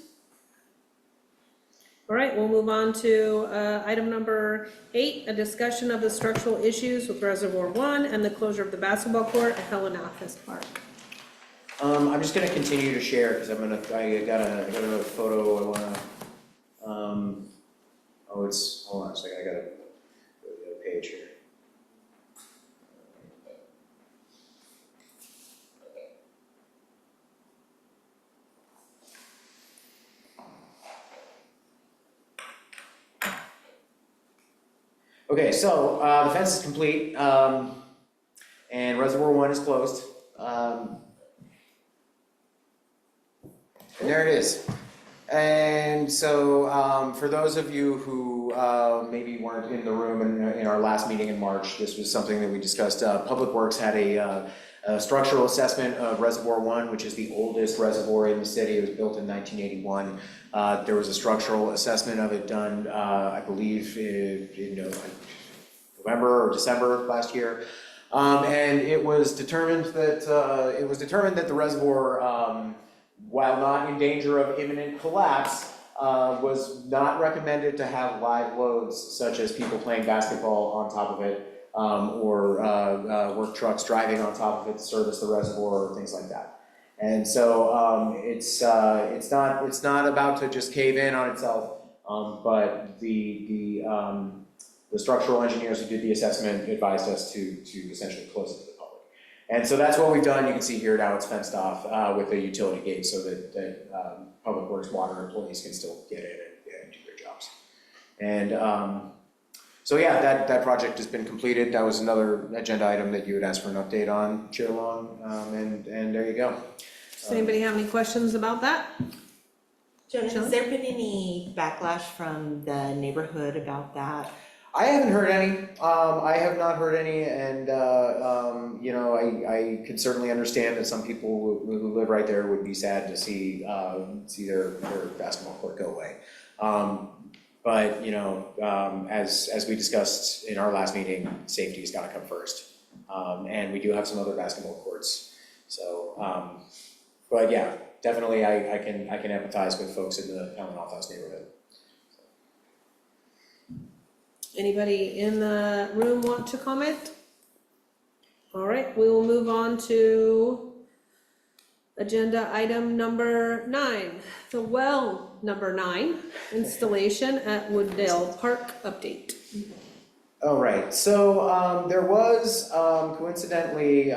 Speaker 1: All right, we'll move on to item number 8, a discussion of the structural issues with Reservoir 1 and the closure of the basketball court at Helen Althaus Park.
Speaker 2: I'm just gonna continue to share because I got another photo I wanna, hold on a second, I gotta go to the other page here. Okay, so the fence is complete, and Reservoir 1 is closed. And there it is. And so for those of you who maybe weren't in the room in our last meeting in March, this was something that we discussed. Public Works had a structural assessment of Reservoir 1, which is the oldest reservoir in the city. It was built in 1981. There was a structural assessment of it done, I believe, in November or December last year. And it was determined that the reservoir, while not in danger of imminent collapse, was not recommended to have live loads such as people playing basketball on top of it, or work trucks driving on top of it to service the reservoir or things like that. And so it's not about to just cave in on itself, but the structural engineers who did the assessment advised us to essentially close it to the public. And so that's what we've done. You can see here now it's fenced off with a utility gate so that Public Works water employees can still get in and do their jobs. And so yeah, that project has been completed. That was another agenda item that you had asked for an update on, Chair Long, and there you go.
Speaker 1: Does anybody have any questions about that?
Speaker 4: Jonah, has there been any backlash from the neighborhood about that?
Speaker 2: I haven't heard any. I have not heard any, and I can certainly understand that some people who live right there would be sad to see their basketball court go away. But as we discussed in our last meeting, safety's got to come first, and we do have some other basketball courts. So, but yeah, definitely, I can empathize with folks in the Helen Althaus neighborhood.
Speaker 1: Anybody in the room want to comment? All right, we will move on to agenda item number 9, the well number 9 installation at Woodale Park update.
Speaker 2: All right, so there was coincidentally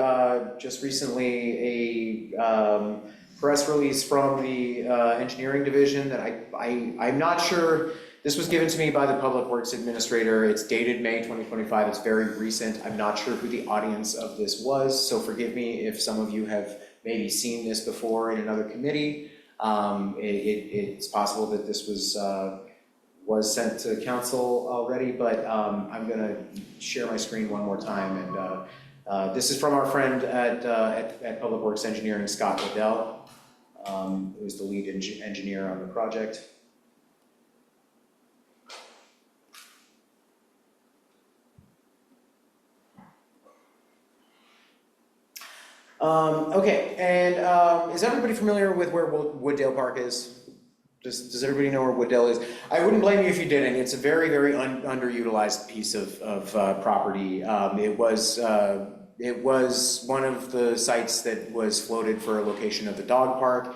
Speaker 2: just recently a press release from the engineering division that I'm not sure. This was given to me by the Public Works Administrator. It's dated May 2025. It's very recent. I'm not sure who the audience of this was, so forgive me if some of you have maybe seen this before in another committee. It's possible that this was sent to council already, but I'm gonna share my screen one more time. And this is from our friend at Public Works Engineering, Scott Woodale, who is the lead engineer on the project. Okay, and is everybody familiar with where Wooddale Park is? Does everybody know where Woodale is? I wouldn't blame you if you didn't. It's a very, very underutilized piece of property. It was one of the sites that was floated for a location of the dog park.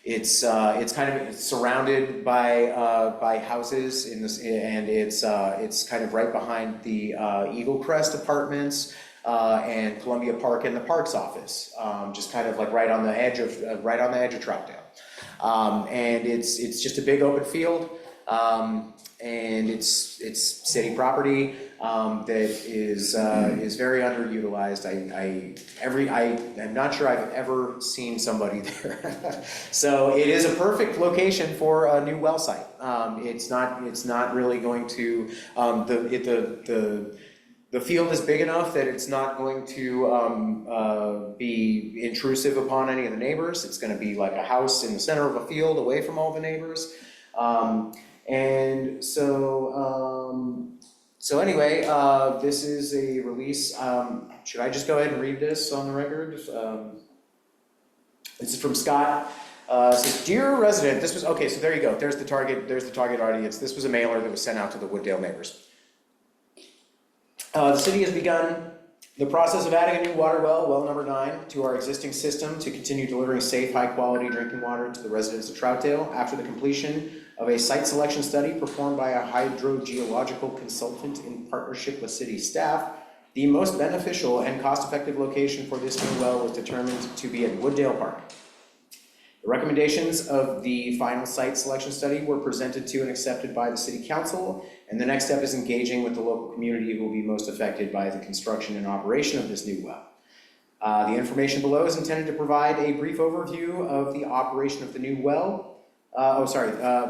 Speaker 2: It's surrounded by houses in this, and it's kind of right behind the Eagle Crest Apartments and Columbia Park and the Parks Office, just kind of like right on the edge of Troutdale. And it's just a big open field, and it's city property that is very underutilized. I'm not sure I've ever seen somebody there. So it is a perfect location for a new well site. It's not really going to the field is big enough that it's not going to be intrusive upon any of the neighbors. It's going to be like a house in the center of a field away from all the neighbors. And so anyway, this is a release. Should I just go ahead and read this on the record? This is from Scott. It says, "Dear resident, this was," okay, so there you go. There's the target audience. This was a mailer that was sent out to the Woodale neighbors. The city has begun the process of adding a new water well, well number 9, to our existing system to continue delivering safe, high-quality drinking water to the residents of Troutdale after the completion of a site selection study performed by a hydrogeological consultant in partnership with city staff. The most beneficial and cost-effective location for this new well was determined to be at Woodale Park. The recommendations of the final site selection study were presented to and accepted by the City Council, and the next step is engaging with the local community who will be most affected by the construction and operation of this new well. The information below is intended to provide a brief overview of the operation of the new well,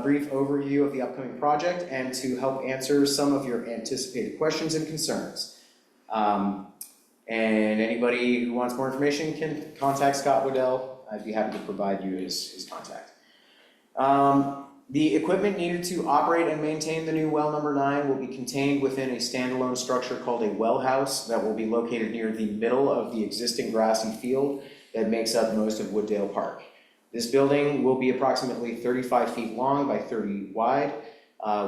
Speaker 2: brief overview of the upcoming project, and to help answer some of your anticipated questions and concerns. And anybody who wants more information can contact Scott Woodale. I'd be happy to provide you his contact. The equipment needed to operate and maintain the new well number 9 will be contained within a standalone structure called a well house that will be located near the middle of the existing grassy field that makes up most of Woodale Park. This building will be approximately 35 feet long by 30 wide,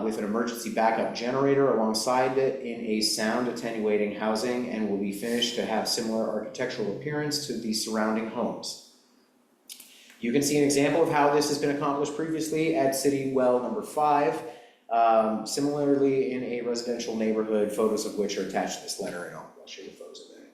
Speaker 2: with an emergency backup generator alongside it in a sound attenuating housing, and will be finished to have similar architectural appearance to the surrounding homes. You can see an example of how this has been accomplished previously at City Well number 5, similarly in a residential neighborhood, photos of which are attached to this letter, and I'll show you the photos of that.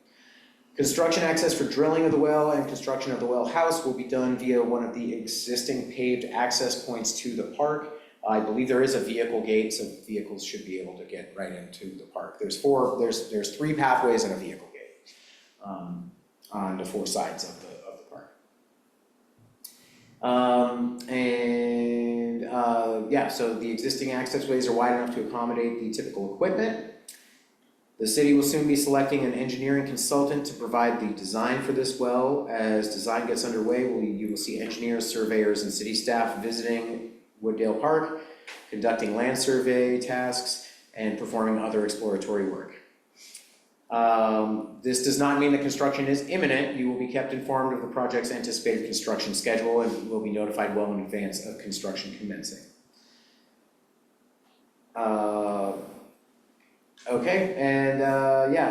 Speaker 2: Construction access for drilling of the well and construction of the well house will be done via one of the existing paved access points to the park. I believe there is a vehicle gate, so vehicles should be able to get right into the park. There's 3 pathways and a vehicle gate on the 4 sides of the park. So the existing access ways are wide enough to accommodate the typical equipment. The city will soon be selecting an engineering consultant to provide the design for this well. As design gets underway, you will see engineers, surveyors, and city staff visiting Woodale Park, conducting land survey tasks, and performing other exploratory work. This does not mean that construction is imminent. You will be kept informed of the project's anticipated construction schedule and will be notified well in advance of construction commencing.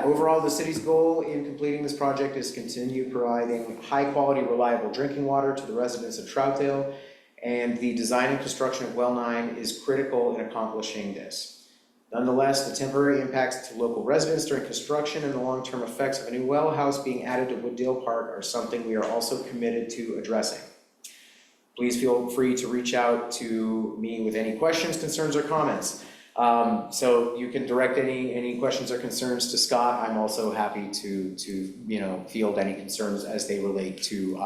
Speaker 2: Overall, the city's goal in completing this project is to continue providing high-quality, reliable drinking water to the residents of Troutdale, and the design and construction of Well 9 is critical in accomplishing this. Nonetheless, the temporary impacts to local residents during construction and the long-term effects of a new well house being added to Woodale Park are something we are also committed to addressing. Please feel free to reach out to me with any questions, concerns, or comments. So you can direct any questions or concerns to Scott. I'm also happy to field any concerns as they relate to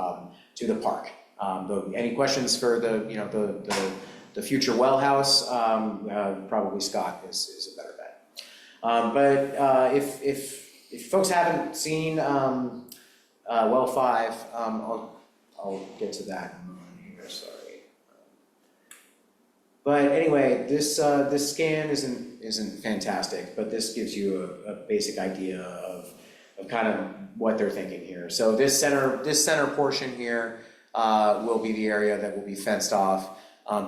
Speaker 2: the park. Any questions for the future well house, probably Scott is a better bet. But if folks haven't seen well 5, I'll get to that in a moment here. Sorry. But anyway, this scan isn't fantastic, but this gives you a basic idea of kind of what they're thinking here. So this center portion here will be the area that will be fenced off.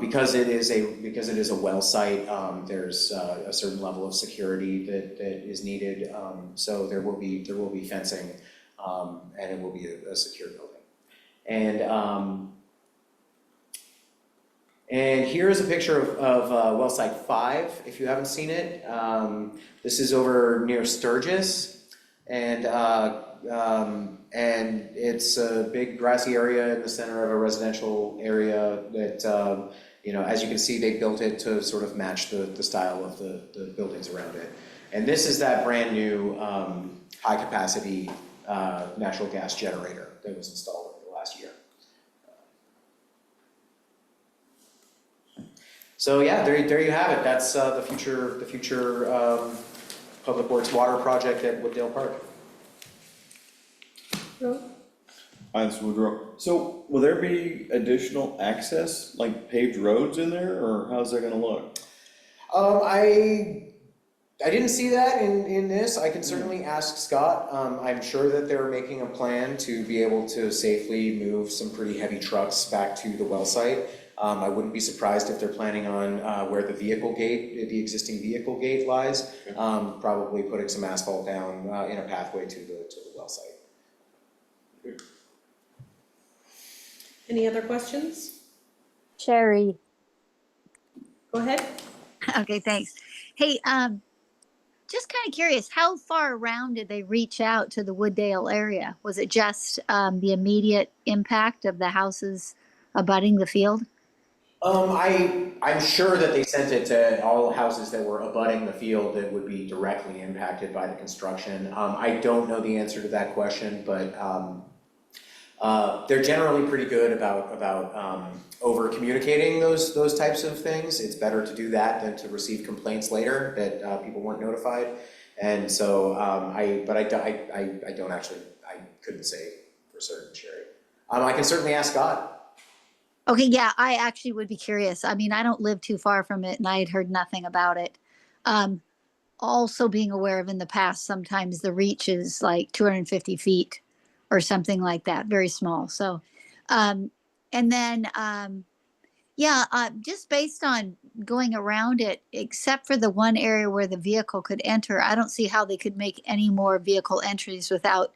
Speaker 2: Because it is a well site, there's a certain level of security that is needed. So there will be fencing, and it will be a secure building. And here is a picture of well site 5, if you haven't seen it. This is over near Sturgis, and it's a big grassy area in the center of a residential area that, as you can see, they built it to sort of match the style of the buildings around it. And this is that brand new high capacity natural gas generator that was installed over the last year. So yeah, there you have it. That's the future Public Works water project at Woodale Park.
Speaker 3: Hi, this is Woodrow. So will there be additional access, like paved roads in there, or how's that gonna look?
Speaker 2: I didn't see that in this. I can certainly ask Scott. I'm sure that they're making a plan to be able to safely move some pretty heavy trucks back to the well site. I wouldn't be surprised if they're planning on where the existing vehicle gate lies, probably putting some asphalt down in a pathway to the well site.
Speaker 1: Any other questions?
Speaker 5: Sherry.
Speaker 1: Go ahead.
Speaker 5: Okay, thanks. Hey, just kind of curious, how far around did they reach out to the Wooddale area? Was it just the immediate impact of the houses abutting the field?
Speaker 2: I'm sure that they sent it to all houses that were abutting the field that would be directly impacted by the construction. I don't know the answer to that question, but they're generally pretty good about over communicating those types of things. It's better to do that than to receive complaints later that people weren't notified. And so I couldn't say for certain, Sherry. I can certainly ask Scott.
Speaker 5: Okay, yeah, I actually would be curious. I mean, I don't live too far from it and I had heard nothing about it. Also being aware of in the past, sometimes the reach is like 250 feet or something like that, very small. So, and then, just based on going around it, except for the one area where the vehicle could enter, I don't see how they could make any more vehicle entries without,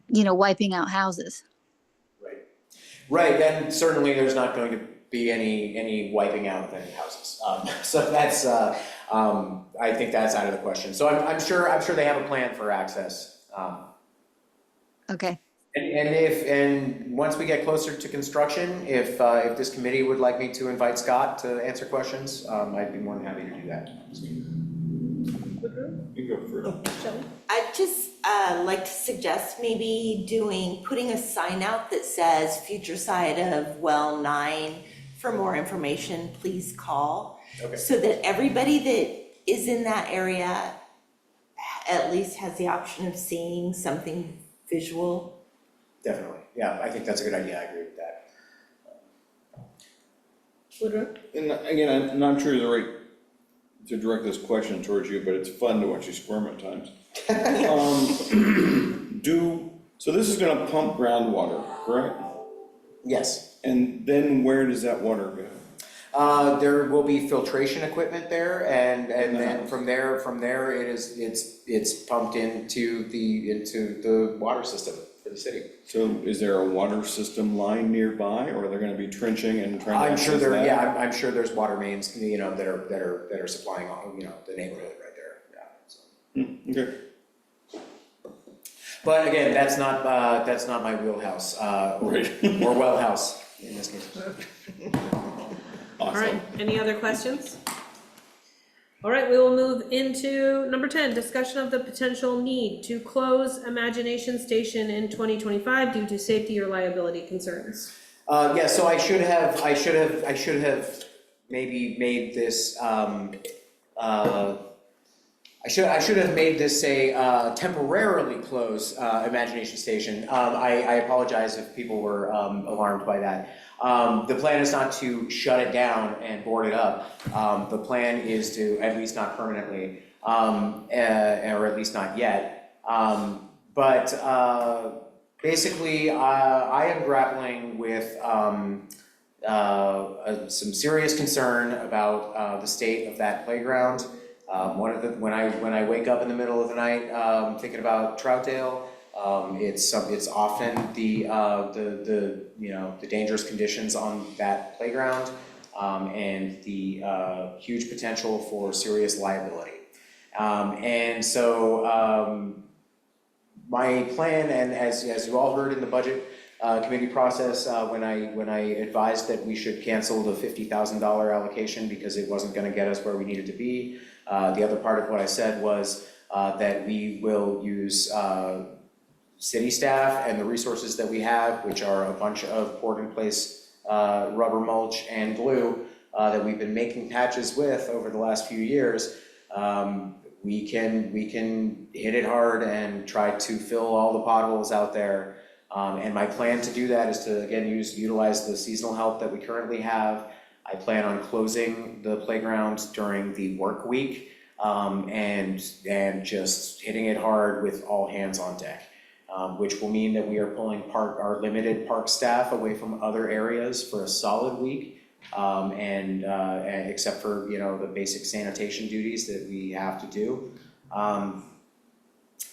Speaker 5: wiping out houses.
Speaker 2: Right, and certainly there's not going to be any wiping out of any houses. So that's, I think that's out of the question. So I'm sure they have a plan for access.
Speaker 5: Okay.
Speaker 2: And once we get closer to construction, if this committee would like me to invite Scott to answer questions, I'd be more than happy to do that.
Speaker 3: You go first.
Speaker 4: I'd just like to suggest maybe putting a sign out that says future site of well 9. For more information, please call.
Speaker 2: Okay.
Speaker 4: So that everybody that is in that area at least has the option of seeing something visual.
Speaker 2: Definitely, yeah, I think that's a good idea, I agree with that.
Speaker 1: Woodrow?
Speaker 3: And again, I'm not sure you're the right to direct this question towards you, but it's fun to watch you squirm at times. So this is gonna pump groundwater, correct?
Speaker 2: Yes.
Speaker 3: And then where does that water go?
Speaker 2: There will be filtration equipment there, and then from there it's pumped into the water system for the city.
Speaker 3: So is there a water system line nearby, or they're gonna be trenching and trying to access that?
Speaker 2: I'm sure there's water mains, that are supplying, the neighborhood right there, yeah, so.
Speaker 3: Okay.
Speaker 2: But again, that's not my wheelhouse,
Speaker 3: Right.
Speaker 2: or well house in this case.
Speaker 1: All right, any other questions? All right, we will move into number 10, discussion of the potential need to close Imagination Station in 2025 due to safety or liability concerns.
Speaker 2: Yeah, so I should have maybe made this, I should have made this say temporarily close Imagination Station. I apologize if people were alarmed by that. The plan is not to shut it down and board it up. The plan is to, at least not permanently, or at least not yet. But basically, I am grappling with some serious concern about the state of that playground. When I wake up in the middle of the night thinking about Troutdale, it's often the the dangerous conditions on that playground and the huge potential for serious liability. And so my plan, and as you all heard in the budget committee process, when I advised that we should cancel the $50,000 allocation because it wasn't going to get us where we needed to be, the other part of what I said was that we will use city staff and the resources that we have, which are a bunch of poured in place rubber mulch and glue that we've been making patches with over the last few years. We can hit it hard and try to fill all the potholes out there. And my plan to do that is to, again, utilize the seasonal help that we currently have. I plan on closing the playground during the work week and just hitting it hard with all hands on deck, which will mean that we are pulling our limited park staff away from other areas for a solid week. And except for the basic sanitation duties that we have to do,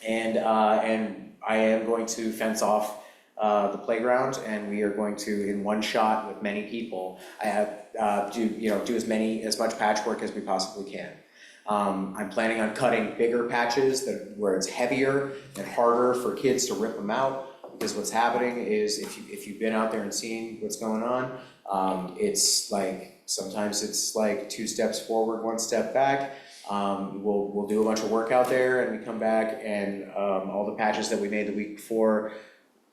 Speaker 2: and I am going to fence off the playground, and we are going to, in one shot with many people, do as much patchwork as we possibly can. I'm planning on cutting bigger patches where it's heavier and harder for kids to rip them out. Because what's happening is, if you've been out there and seen what's going on, it's like sometimes it's like 2 steps forward, 1 step back. We'll do a bunch of work out there, and we come back, and all the patches that we made the week before,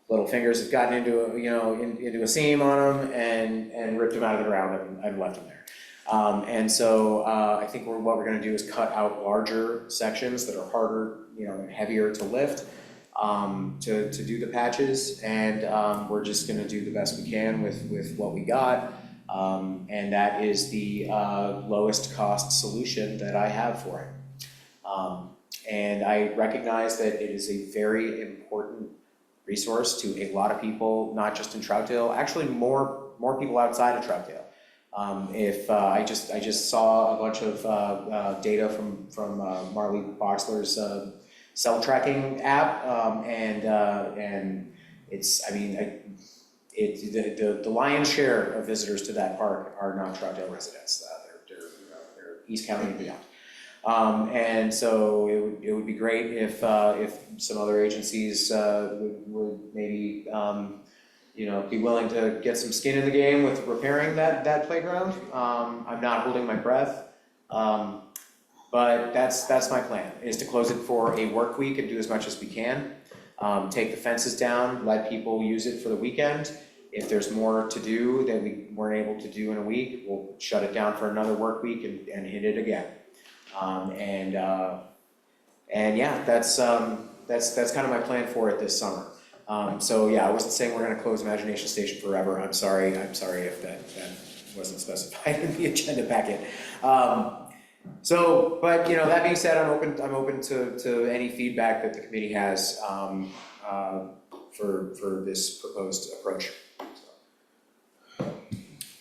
Speaker 2: little fingers have gotten into a seam on them and ripped them out of the ground and left them there. And so I think what we're going to do is cut out larger sections that are harder, and heavier to lift. To do the patches, and we're just gonna do the best we can with what we got, and that is the lowest cost solution that I have for it. And I recognize that it is a very important resource to a lot of people, not just in Troutdale, actually more people outside of Troutdale. I just saw a bunch of data from Marley Boxler's cell tracking app, and it's, the lion's share of visitors to that park are not Troutdale residents. They're East County and beyond. And so it would be great if some other agencies would maybe be willing to get some skin in the game with repairing that playground. I'm not holding my breath. But that's my plan, is to close it for a work week and do as much as we can. Take the fences down, let people use it for the weekend. If there's more to do that we weren't able to do in a week, we'll shut it down for another work week and hit it again. And yeah, that's kind of my plan for it this summer. So yeah, I wasn't saying we're gonna close Imagination Station forever. I'm sorry if that wasn't specified in the agenda packet. But that being said, I'm open to any feedback that the committee has for this proposed approach.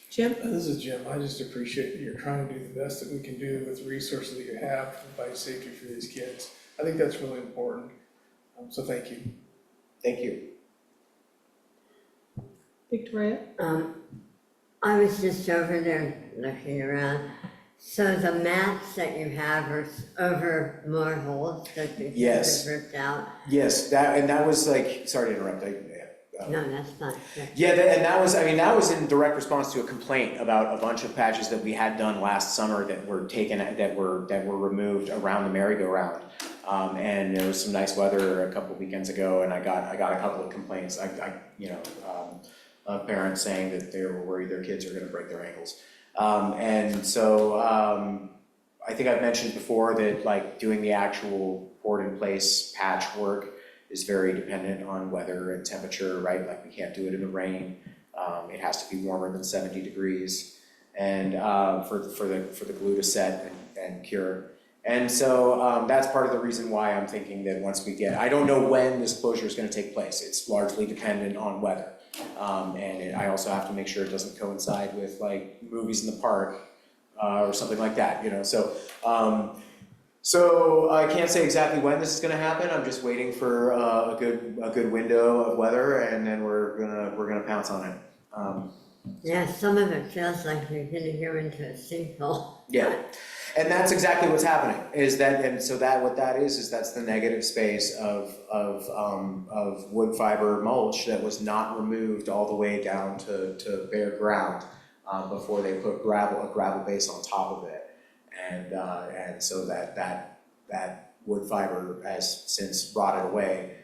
Speaker 1: Jim?
Speaker 10: This is Jim. I just appreciate that you're trying to do the best that we can do with the resources that you have to provide safety for these kids. I think that's really important. So thank you.
Speaker 2: Thank you.
Speaker 1: Victoria?
Speaker 7: I was just over there looking around. So the mats that you have are over more holes that you
Speaker 2: Yes.
Speaker 7: have ripped out?
Speaker 2: Yes, that was like, sorry to interrupt.
Speaker 7: No, that's fine.
Speaker 2: Yeah, and that was in direct response to a complaint about a bunch of patches that we had done last summer that were removed around the merry-go-round. And there was some nice weather a couple of weekends ago, and I got a couple of complaints. Of parents saying that they were worried their kids are going to break their ankles. And so I think I've mentioned before that like doing the actual poured in place patch work is very dependent on weather and temperature, right? Like we can't do it in the rain. It has to be warmer than 70 degrees, and for the glue to set and cure. And so that's part of the reason why I'm thinking that once we get, I don't know when this closure is gonna take place. It's largely dependent on weather. I also have to make sure it doesn't coincide with like movies in the park or something like that, you know, so I can't say exactly when this is gonna happen. I'm just waiting for a good window of weather, and then we're gonna pounce on it.
Speaker 7: Yeah, some of it feels like you're gonna go into a sinkhole.
Speaker 2: Yeah, and that's exactly what's happening, is that, and so that, what that is that's the negative space of wood fiber mulch that was not removed all the way down to bare ground before they put a gravel base on top of it. And so that wood fiber has since rotted away,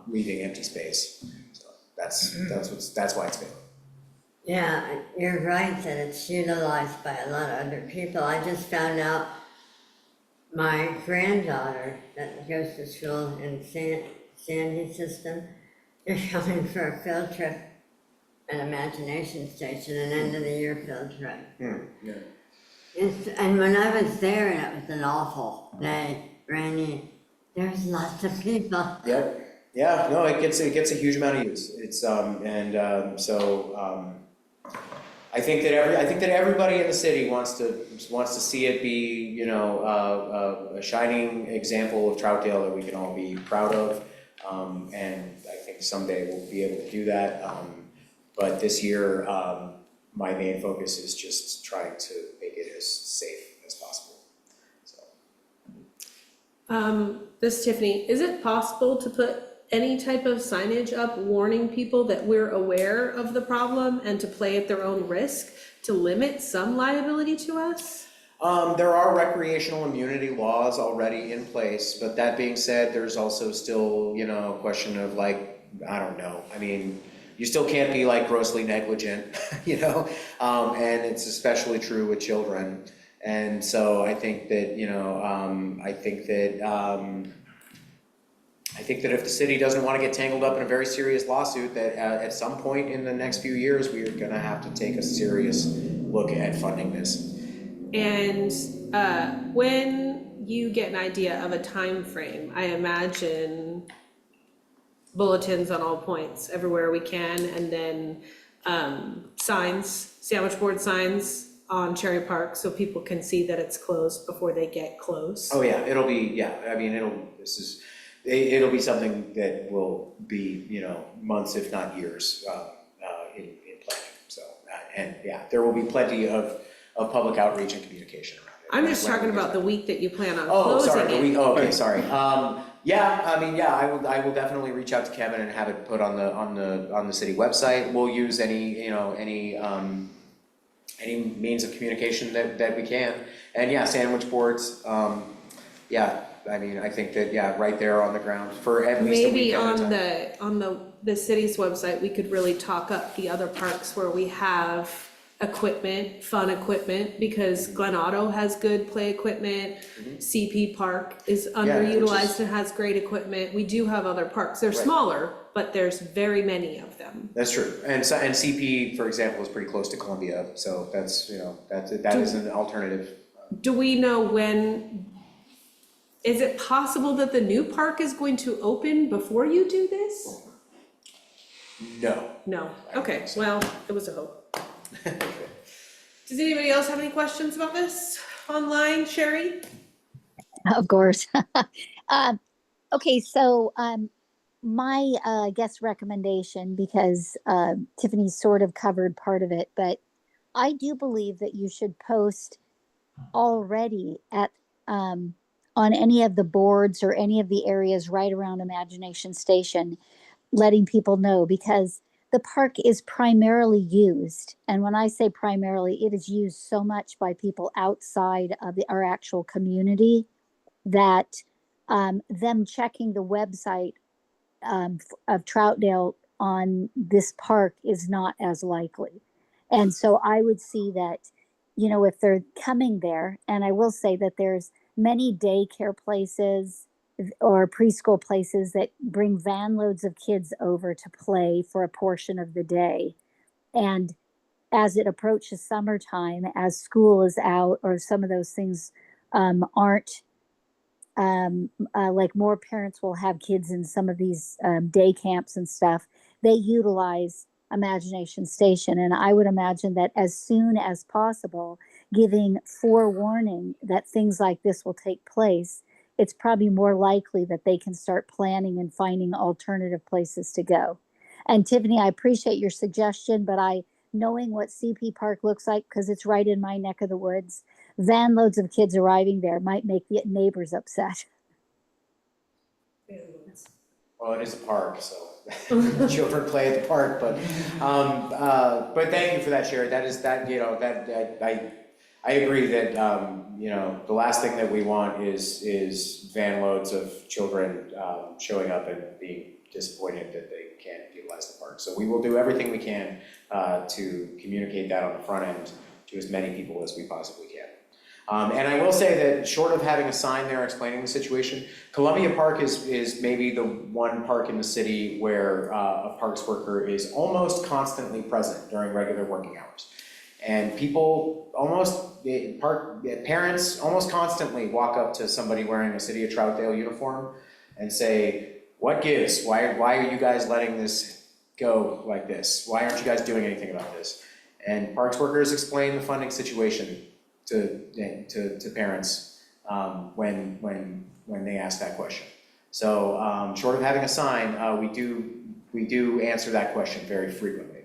Speaker 2: leaving empty space. So that's why it's failing.
Speaker 7: Yeah, you're right that it's utilized by a lot of other people. I just found out my granddaughter that goes to school in Sandy system is coming for a field trip at Imagination Station, an end of the year field trip.
Speaker 2: Yeah.
Speaker 7: And when I was there and it was an awful day, rainy, there's lots of people.
Speaker 2: Yep. Yeah, no, it gets a huge amount of use. It's I think that everybody in the city wants to see it be, you know, a shining example of Troutdale that we can all be proud of. And I think someday we'll be able to do that. But this year, my main focus is just trying to make it as safe as possible. So.
Speaker 1: This is Tiffany, is it possible to put any type of signage up warning people that we're aware of the problem and to play at their own risk to limit some liability to us?
Speaker 2: There are recreational immunity laws already in place, but that being said, there's also still, you know, a question of like, I don't know, I mean, you still can't be like grossly negligent, you know, and it's especially true with children. And so I think that, you know, I think that if the city doesn't want to get tangled up in a very serious lawsuit, that at some point in the next few years, we are gonna have to take a serious look at funding this.
Speaker 1: And when you get an idea of a time frame, I imagine bulletins on all points everywhere we can, and then signs, sandwich board signs on Cherry Park so people can see that it's closed before they get close.
Speaker 2: Oh yeah, it'll be, yeah, I mean, it'll be something that will be, you know, months if not years in planning. So, and yeah, there will be plenty of public outreach and communication around it.
Speaker 1: I'm just talking about the week that you plan on
Speaker 2: Oh,
Speaker 1: closing
Speaker 2: sorry,
Speaker 1: it.
Speaker 2: okay, sorry. Yeah, I mean, yeah, I will definitely reach out to Kevin and have it put on the city website. We'll use any, you know, any means of communication that we can. And yeah, sandwich boards, yeah, I mean, I think that, yeah, right there on the ground for at least a week
Speaker 1: Maybe
Speaker 2: at a time.
Speaker 1: on the city's website, we could really talk up the other parks where we have equipment, fun equipment, because Glen Otto has good play equipment. CP Park is underutilized and has great equipment. We do have other parks. They're
Speaker 2: Right.
Speaker 1: smaller, but there's very many of them.
Speaker 2: That's true, and CP, for example, is pretty close to Columbia, so that's, you know, that is an alternative.
Speaker 1: Do we know when, is it possible that the new park is going to open before you do this?
Speaker 2: No.
Speaker 1: No, okay, well, it was a hope. Does anybody else have any questions about this online, Sherry?
Speaker 5: Of course. Okay, so my I guess recommendation, because Tiffany sort of covered part of it, but I do believe that you should post already at on any of the boards or any of the areas right around Imagination Station, letting people know, because the park is primarily used, and when I say primarily, it is used so much by people outside of our actual community that them checking the website of Troutdale on this park is not as likely. And so I would see that, you know, if they're coming there, and I will say that there's many daycare places or preschool places that bring van loads of kids over to play for a portion of the day. And as it approaches summertime, as school is out or some of those things aren't like more parents will have kids in some of these day camps and stuff. They utilize Imagination Station, and I would imagine that as soon as possible, giving forewarning that things like this will take place, it's probably more likely that they can start planning and finding alternative places to go. And Tiffany, I appreciate your suggestion, but knowing what CP Park looks like, because it's right in my neck of the woods, van loads of kids arriving there might make the neighbors upset.
Speaker 2: Well, it is a park, so children play at the park, but thank you for that, Sherry. I agree that, the last thing that we want is van loads of children, showing up and being disappointed that they can't utilize the park. So we will do everything we can, to communicate that on the front end to as many people as we possibly can. And I will say that short of having a sign there explaining the situation, Columbia Park is maybe the one park in the city where a parks worker is almost constantly present during regular working hours. And parents almost constantly walk up to somebody wearing a City of Troutdale uniform and say, what gives? Why are you guys letting this go like this? Why aren't you guys doing anything about this? And parks workers explain the funding situation to parents when they ask that question. So short of having a sign, we do answer that question very frequently.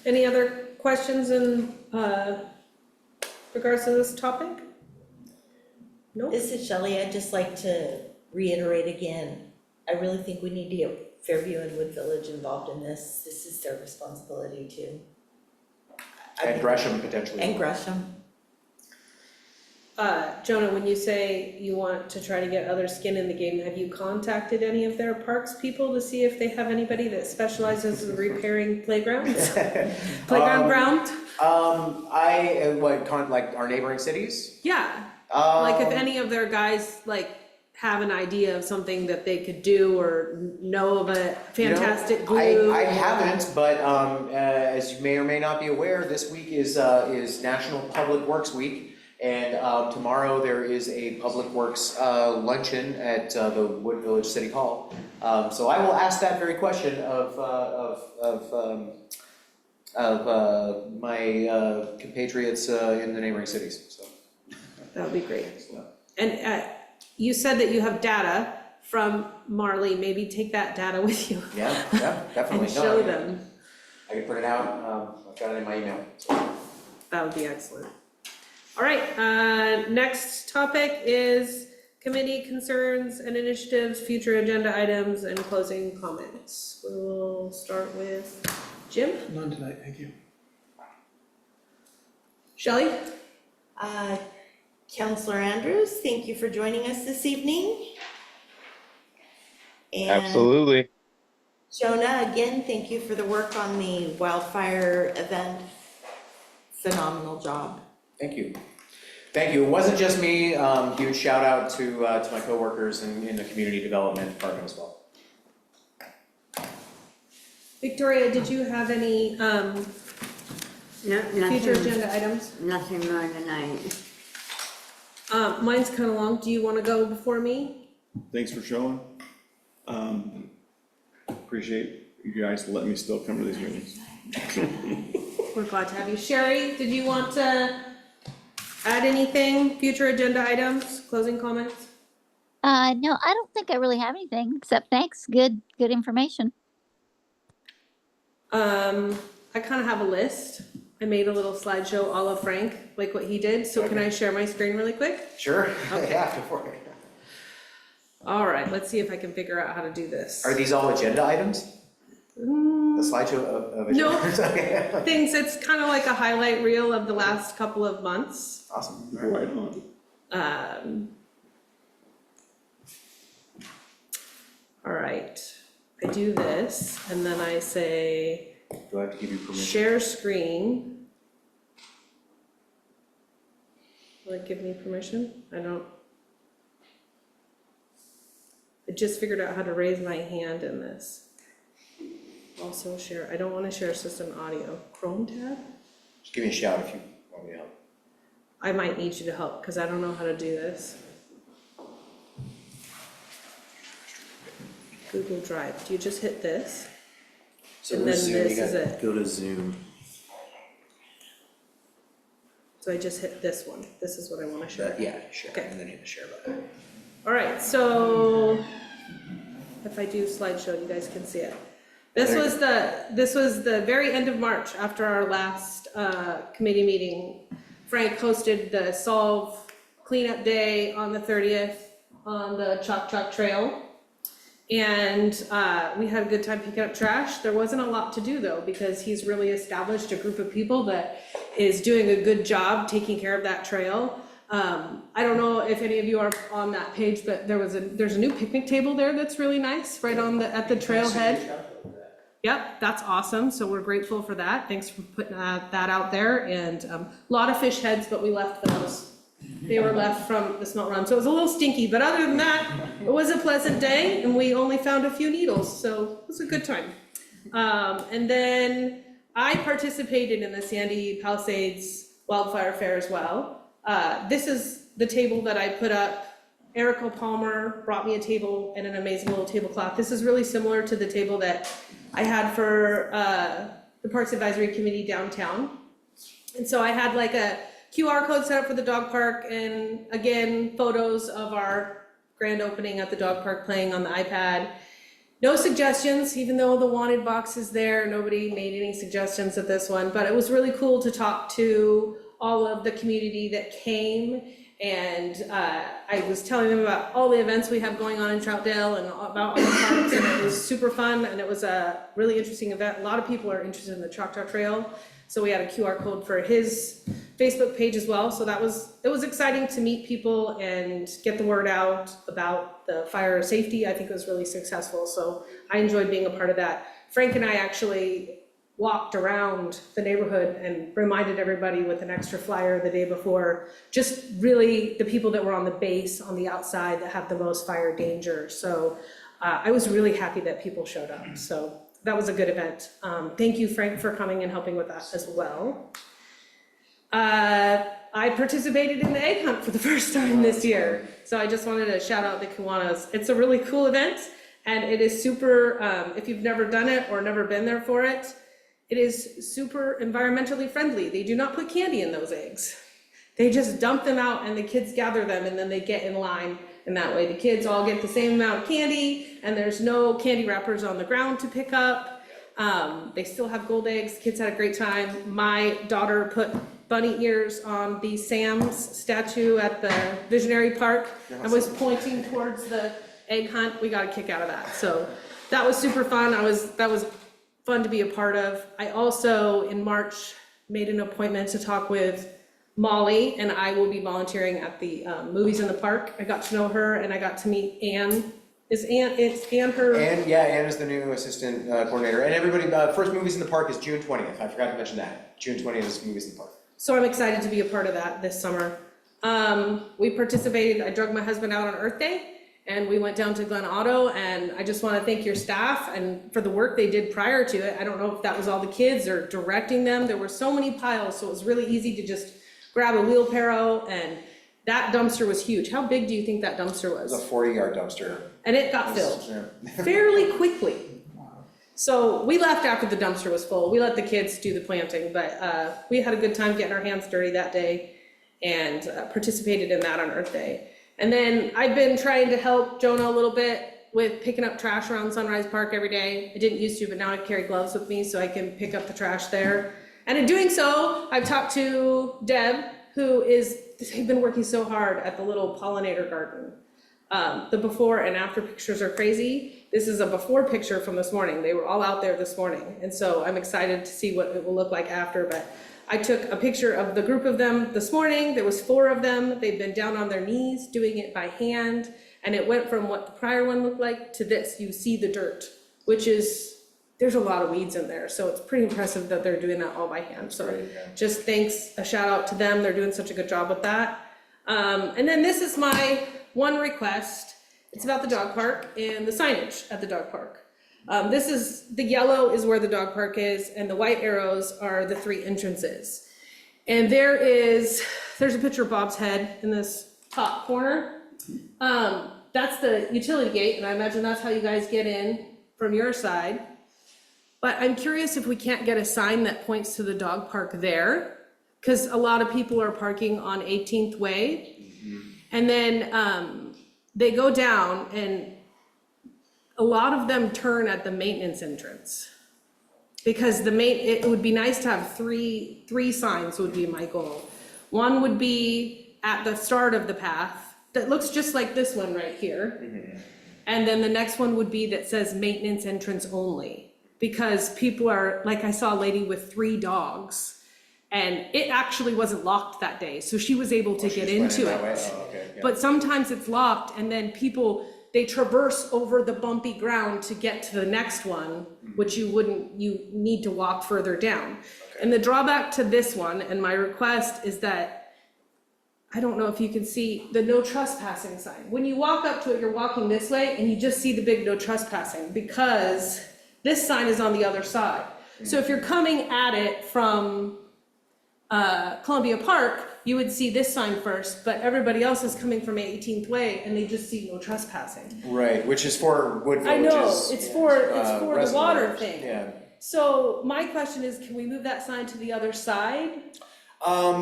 Speaker 1: Any other questions in regards to this topic? No?
Speaker 4: This is Shelley. I'd just like to reiterate again, I really think we need to get Fairview and Wood Village involved in this. This is their responsibility too.
Speaker 2: And Gresham potentially.
Speaker 4: And Gresham.
Speaker 1: Jonah, when you say you want to try to get other skin in the game, have you contacted any of their parks people to see if they have anybody that specializes in repairing playgrounds? Ground?
Speaker 2: Like our neighboring cities?
Speaker 1: Yeah, like if any of their guys have an idea of something that they could do or know of a fantastic glue.
Speaker 2: I haven't, but as you may or may not be aware, this week is National Public Works Week. And tomorrow there is a Public Works luncheon at the Wood Village City Hall. So I will ask that very question of my compatriots in the neighboring cities. So
Speaker 1: That would be great. And you said that you have data from Marley. Maybe take that data with you.
Speaker 2: yeah, definitely.
Speaker 1: And show them.
Speaker 2: I can print it out. I've got it in my email. So.
Speaker 1: That would be excellent. All right, next topic is committee concerns and initiatives, future agenda items, and closing comments. We'll start with Jim.
Speaker 10: None tonight, thank you.
Speaker 1: Shelley?
Speaker 4: Counselor Andrews, thank you for joining us this evening. And
Speaker 11: Absolutely.
Speaker 4: Jonah, again, thank you for the work on the wildfire event. Phenomenal job.
Speaker 2: Thank you. Thank you. It wasn't just me. Huge shout out to my coworkers in the community development department as well.
Speaker 1: Victoria, did you have any future agenda items?
Speaker 7: Nothing more tonight.
Speaker 1: Mine's kind of long. Do you want to go before me?
Speaker 3: Thanks for showing. Appreciate you guys letting me still come to these meetings.
Speaker 1: We're glad to have you. Sherry, did you want to add anything? Future agenda items, closing comments?
Speaker 5: No, I don't think I really have anything except thanks. Good information.
Speaker 1: I kind of have a list. I made a little slideshow a la Frank, like what he did. So can I share my screen really quick?
Speaker 2: Sure.
Speaker 1: Okay.
Speaker 2: Yeah, go for it.
Speaker 1: All right, let's see if I can figure out how to do this.
Speaker 2: Are these all agenda items? The slideshow of agenda
Speaker 1: No.
Speaker 2: items? Okay.
Speaker 1: Things, it's kind of like a highlight reel of the last couple of months.
Speaker 2: Awesome.
Speaker 3: Right on.
Speaker 1: All right, I do this and then I say,
Speaker 2: Do I have to give you permission?
Speaker 1: share screen. Will it give me permission? I just figured out how to raise my hand in this. Also share, I don't want to share system audio. Chrome tab?
Speaker 2: Just give me a shout if you Want me to help?
Speaker 1: I might need you to help, because I don't know how to do this. Google Drive, do you just hit this?
Speaker 2: So
Speaker 1: And
Speaker 2: we're
Speaker 1: then
Speaker 2: Zoom,
Speaker 1: this
Speaker 2: you
Speaker 1: is
Speaker 2: gotta
Speaker 1: it.
Speaker 2: go to Zoom.
Speaker 1: So I just hit this one, this is what I wanna share.
Speaker 2: Yeah, share,
Speaker 1: Okay.
Speaker 2: and then hit the share button.
Speaker 1: All right, so if I do slideshow, you guys can see it. This was the very end of March, after our last committee meeting. Frank hosted the Solve Cleanup Day on the 30th on the Chalk Trail. And we had a good time picking up trash. There wasn't a lot to do though, because he's really established a group of people that is doing a good job taking care of that trail. I don't know if any of you are on that page, but there's a new picnic table there that's really nice, right at the trailhead. Yep, that's awesome, so we're grateful for that. Thanks for putting that out there, and a lot of fish heads, but we left those. They were left from the smelt run, so it was a little stinky, but other than that, it was a pleasant day, and we only found a few needles, so it was a good time. And then I participated in the Sandy Palisades Wildfire Fair as well. This is the table that I put up. Erica Palmer brought me a table and an amazing little tablecloth. This is really similar to the table that I had for the Parks Advisory Committee downtown. And so I had like a QR code set up for the dog park, and again, photos of our grand opening at the dog park playing on the iPad. No suggestions, even though the wanted box is there, nobody made any suggestions at this one, but it was really cool to talk to all of the community that came. And I was telling them about all the events we have going on in Troutdale and about all the parks, and it was super fun, and it was a really interesting event. A lot of people are interested in the Choctaw Trail, so we had a QR code for his Facebook page as well. So it was exciting to meet people and get the word out about the fire safety. I think it was really successful, so I enjoyed being a part of that. Frank and I actually walked around the neighborhood and reminded everybody with an extra flyer the day before, just really the people that were on the base on the outside that have the most fire danger. So I was really happy that people showed up. So that was a good event. Thank you, Frank, for coming and helping with that as well. I participated in the egg hunt for the first time this year. So I just wanted to shout out the Kiwanis. It's a really cool event, and it is super, if you've never done it or never been there for it, it is super environmentally friendly. They do not put candy in those eggs. They just dump them out and the kids gather them, and then they get in line. And that way the kids all get the same amount of candy, and there's no candy wrappers on the ground to pick up. They still have gold eggs. Kids had a great time. My daughter put bunny ears on the Sam's statue at the Visionary Park and was pointing towards the egg hunt. We got a kick out of that. So that was super fun. That was fun to be a part of. I also, in March, made an appointment to talk with Molly, and I will be volunteering at the Movies in the Park. I got to know her, and I got to meet Ann. It's Ann her?
Speaker 2: Ann is the new assistant coordinator, and everybody, first Movies in the Park is June 20th, I forgot to mention that. June 20th is Movies in the Park.
Speaker 1: So I'm excited to be a part of that this summer. We participated, I drug my husband out on Earth Day, and we went down to Glen Otto, and I just want to thank your staff and for the work they did prior to it. I don't know if that was all the kids or directing them. There were so many piles, so it was really easy to just grab a wheelbarrow, and that dumpster was huge. How big do you think that dumpster was?
Speaker 2: It was a 40-yard dumpster.
Speaker 1: And it got filled fairly quickly. So we left after the dumpster was full. We let the kids do the planting, but we had a good time getting our hands dirty that day and participated in that on Earth Day. And then I've been trying to help Jonah a little bit with picking up trash around Sunrise Park every day. I didn't used to, but now I carry gloves with me so I can pick up the trash there. And in doing so, I've talked to Deb, they've been working so hard at the little pollinator garden. The before and after pictures are crazy. This is a before picture from this morning. They were all out there this morning. And so I'm excited to see what it will look like after, but I took a picture of the group of them this morning. There was 4 of them. They've been down on their knees doing it by hand. And it went from what the prior one looked like to this. You see the dirt, which is, there's a lot of weeds in there. So it's pretty impressive that they're doing that all by hand. So just thanks, a shout out to them. They're doing such a good job with that. And then this is my one request. It's about the dog park and the signage at the dog park. The yellow is where the dog park is, and the white arrows are the 3 entrances. And there's a picture of Bob's head in this top corner. That's the utility gate, and I imagine that's how you guys get in from your side. But I'm curious if we can't get a sign that points to the dog park there, because a lot of people are parking on 18th Way. And then they go down, and a lot of them turn at the maintenance entrance. Because it would be nice to have three signs would be my goal. One would be at the start of the path, that looks just like this one right here. And then the next one would be that says maintenance entrance only. Because people are, like I saw a lady with 3 dogs, and it actually wasn't locked that day, so she was able to get into it.
Speaker 2: Oh, okay, yeah.
Speaker 1: But sometimes it's locked, and then people, they traverse over the bumpy ground to get to the next one, which you need to walk further down. And the drawback to this one, and my request is that, I don't know if you can see the no trespassing sign. When you walk up to it, you're walking this way, and you just see the big no trespassing, because this sign is on the other side. So if you're coming at it from Columbia Park, you would see this sign first, but everybody else is coming from 18th Way, and they just see no trespassing.
Speaker 2: Right, which is for Wood
Speaker 1: I know,
Speaker 2: Village's,
Speaker 1: it's for the
Speaker 2: Reservoir.
Speaker 1: water thing.
Speaker 2: Yeah.
Speaker 1: So my question is, can we move that sign to the other side?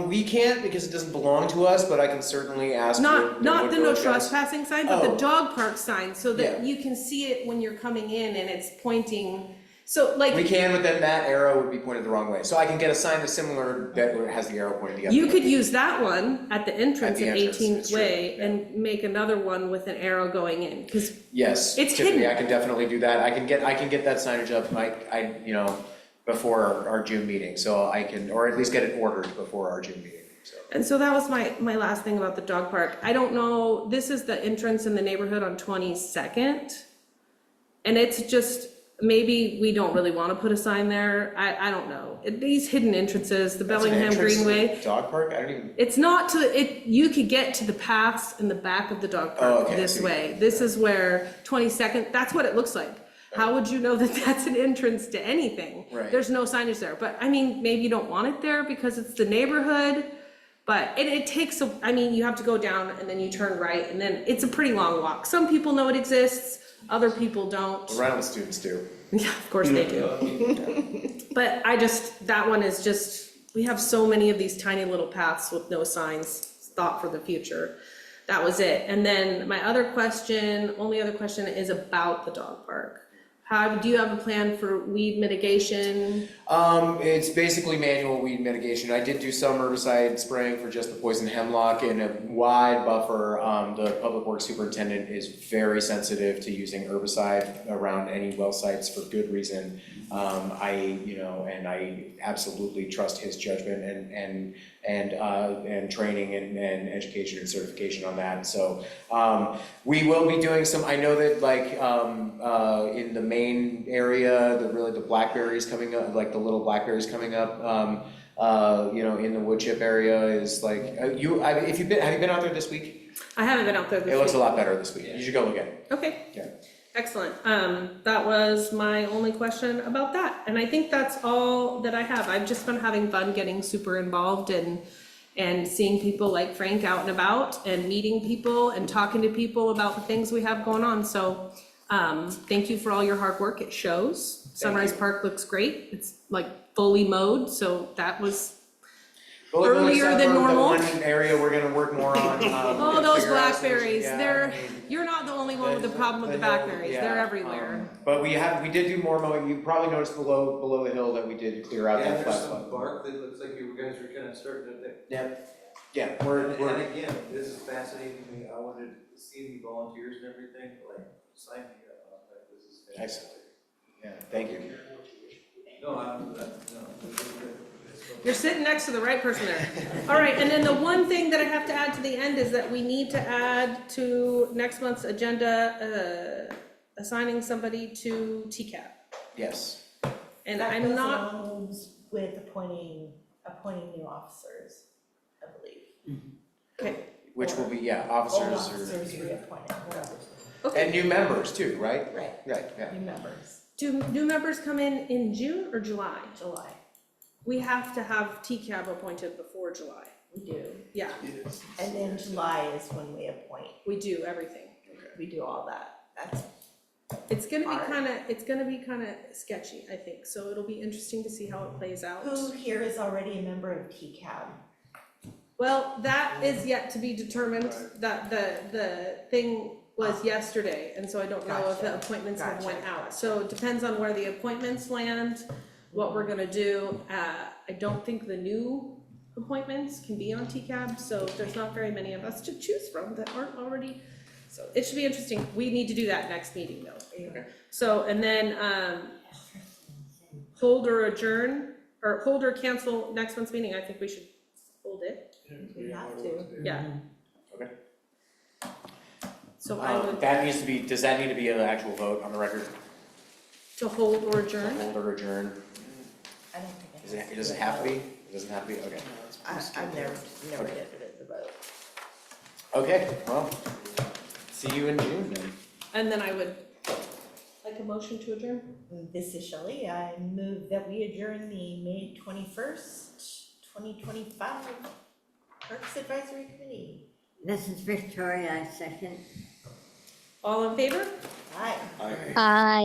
Speaker 2: We can't because it doesn't belong to us, but I can certainly ask.
Speaker 1: Not the no
Speaker 2: Wood Village guys.
Speaker 1: trespassing sign, but the
Speaker 2: Oh.
Speaker 1: dog park sign, so that
Speaker 2: Yeah.
Speaker 1: you can see it when you're coming in and it's pointing. So like.
Speaker 2: We can, but then that arrow would be pointed the wrong way. So I can get a sign that's similar that has the arrow pointing the other way.
Speaker 1: You could use that one at the entrance
Speaker 2: At
Speaker 1: of
Speaker 2: the entrance,
Speaker 1: 18th
Speaker 2: it's true,
Speaker 1: Way
Speaker 2: yeah.
Speaker 1: and make another one with an arrow going in, because
Speaker 2: Yes,
Speaker 1: It's
Speaker 2: Tiffany,
Speaker 1: hidden.
Speaker 2: I can definitely do that. I can get that signage up, before our June meeting, so I can, or at least get it ordered before our June meeting, so.
Speaker 1: and so that was my last thing about the dog park. I don't know, this is the entrance in the neighborhood on 22nd. And it's just, maybe we don't really want to put a sign there. I don't know. These hidden entrances, the
Speaker 2: That's an
Speaker 1: Bellingham
Speaker 2: entrance to the
Speaker 1: Greenway.
Speaker 2: Dog park? I don't even,
Speaker 1: It's not you could get to the paths in the back of the dog
Speaker 2: Oh,
Speaker 1: park
Speaker 2: okay, I
Speaker 1: this
Speaker 2: see.
Speaker 1: way. This is where 22nd, that's what it looks like. How would you know that that's an entrance to anything?
Speaker 2: Right.
Speaker 1: There's no signage there, but I mean, maybe you don't want it there because it's the neighborhood. But it takes, you have to go down and then you turn right, and then it's a pretty long walk. Some people know it exists, other people don't.
Speaker 2: the Reynolds students do.
Speaker 1: Yeah, of course they do. But that one is just, we have so many of these tiny little paths with no signs, thought for the future. That was it. And then my only other question is about the dog park. Do you have a plan for weed mitigation?
Speaker 2: It's basically manual weed mitigation. I did do some herbicide spraying for just the poison hemlock in a wide buffer. The public works superintendent is very sensitive to using herbicide around any well sites for good reason. And I absolutely trust his judgment and training and education and certification on that. So we will be doing some. I know that in the main area, the blackberries coming up, like the little blackberries coming up, in the wood chip area is like, have you been out there this week?
Speaker 1: I haven't been out there this week.
Speaker 2: It looks a lot better this week. You should go look at it.
Speaker 1: Okay.
Speaker 2: Yeah.
Speaker 1: Excellent. That was my only question about that. And I think that's all that I have. I've just been having fun getting super involved and seeing people like Frank out and about and meeting people and talking to people about the things we have going on. So thank you for all your hard work. It shows. Sunrise Park looks great. It's like fully mowed, so that was earlier than normal.
Speaker 2: The one area we're gonna work more on.
Speaker 1: Oh, those
Speaker 2: figure out some-
Speaker 1: blackberries,
Speaker 2: yeah,
Speaker 1: you're not the only one with the problem with the blackberries,
Speaker 2: yeah,
Speaker 1: they're everywhere.
Speaker 2: But we did do more mowing. You probably noticed below the hill that we did clear out
Speaker 9: Yeah,
Speaker 2: that
Speaker 9: there's
Speaker 2: flat
Speaker 9: some
Speaker 2: spot.
Speaker 9: bark that looks like you guys are kind of starting to.
Speaker 2: Yeah,
Speaker 9: And again, this is fascinating to me. I wanted to see the volunteers and everything, sign me up. This is fantastic.
Speaker 2: Excellent. Yeah, thank you.
Speaker 9: No,
Speaker 1: You're sitting next to the right person there. All right, and then the one thing that I have to add to the end is that we need to add to next month's agenda, assigning somebody to TCAP.
Speaker 2: Yes.
Speaker 1: And
Speaker 4: That
Speaker 1: I'm
Speaker 4: goes
Speaker 1: not,
Speaker 4: along with appointing new officers, I believe.
Speaker 1: okay,
Speaker 2: Which will be,
Speaker 4: Old
Speaker 2: officers
Speaker 4: officers reappointed, whatever.
Speaker 1: okay.
Speaker 2: and new members too, right?
Speaker 4: Right,
Speaker 2: Right, yeah.
Speaker 4: new members,
Speaker 1: Do new members come in June or July?
Speaker 4: July.
Speaker 1: we have to have TCAB appointed before July.
Speaker 4: We do.
Speaker 1: Yeah,
Speaker 10: Yes.
Speaker 4: And then July is when we appoint.
Speaker 1: we do everything.
Speaker 4: We do all that. That's,
Speaker 1: It's gonna be
Speaker 4: Art.
Speaker 1: kinda sketchy, I think, so it'll be interesting to see how it plays out.
Speaker 4: who here is already a member of TCAB?
Speaker 1: Well, that is yet to be determined, that the thing was yesterday, and so I don't know if the
Speaker 4: Gotcha.
Speaker 1: appointments have went
Speaker 4: Gotcha.
Speaker 1: out. So it depends on where the appointments land, what we're gonna do. I don't think the new appointments can be on TCAB, so there's not very many of us to choose from that aren't already. So it should be interesting. We need to do that next meeting though.
Speaker 2: Okay.
Speaker 1: So, and then, hold or adjourn, or hold or cancel next month's meeting. I think we should hold it.
Speaker 4: We have to.
Speaker 1: Yeah.
Speaker 2: Okay.
Speaker 1: So I would,
Speaker 2: That needs to be, does that need to be an actual vote on the record?
Speaker 1: to hold or
Speaker 2: To
Speaker 1: adjourn?
Speaker 2: hold or adjourn?
Speaker 4: I don't think
Speaker 2: It doesn't have to be? It doesn't have to be, okay.
Speaker 4: I've never did it as a vote.
Speaker 2: Okay, well, see you in June then.
Speaker 1: And then I would like a motion to adjourn?
Speaker 4: This is Shelley. I move that we adjourn the May 21st, 2025 Parks Advisory Committee.
Speaker 7: This is Victoria, I second.
Speaker 1: All in favor?
Speaker 4: Aye.
Speaker 3: I.
Speaker 5: I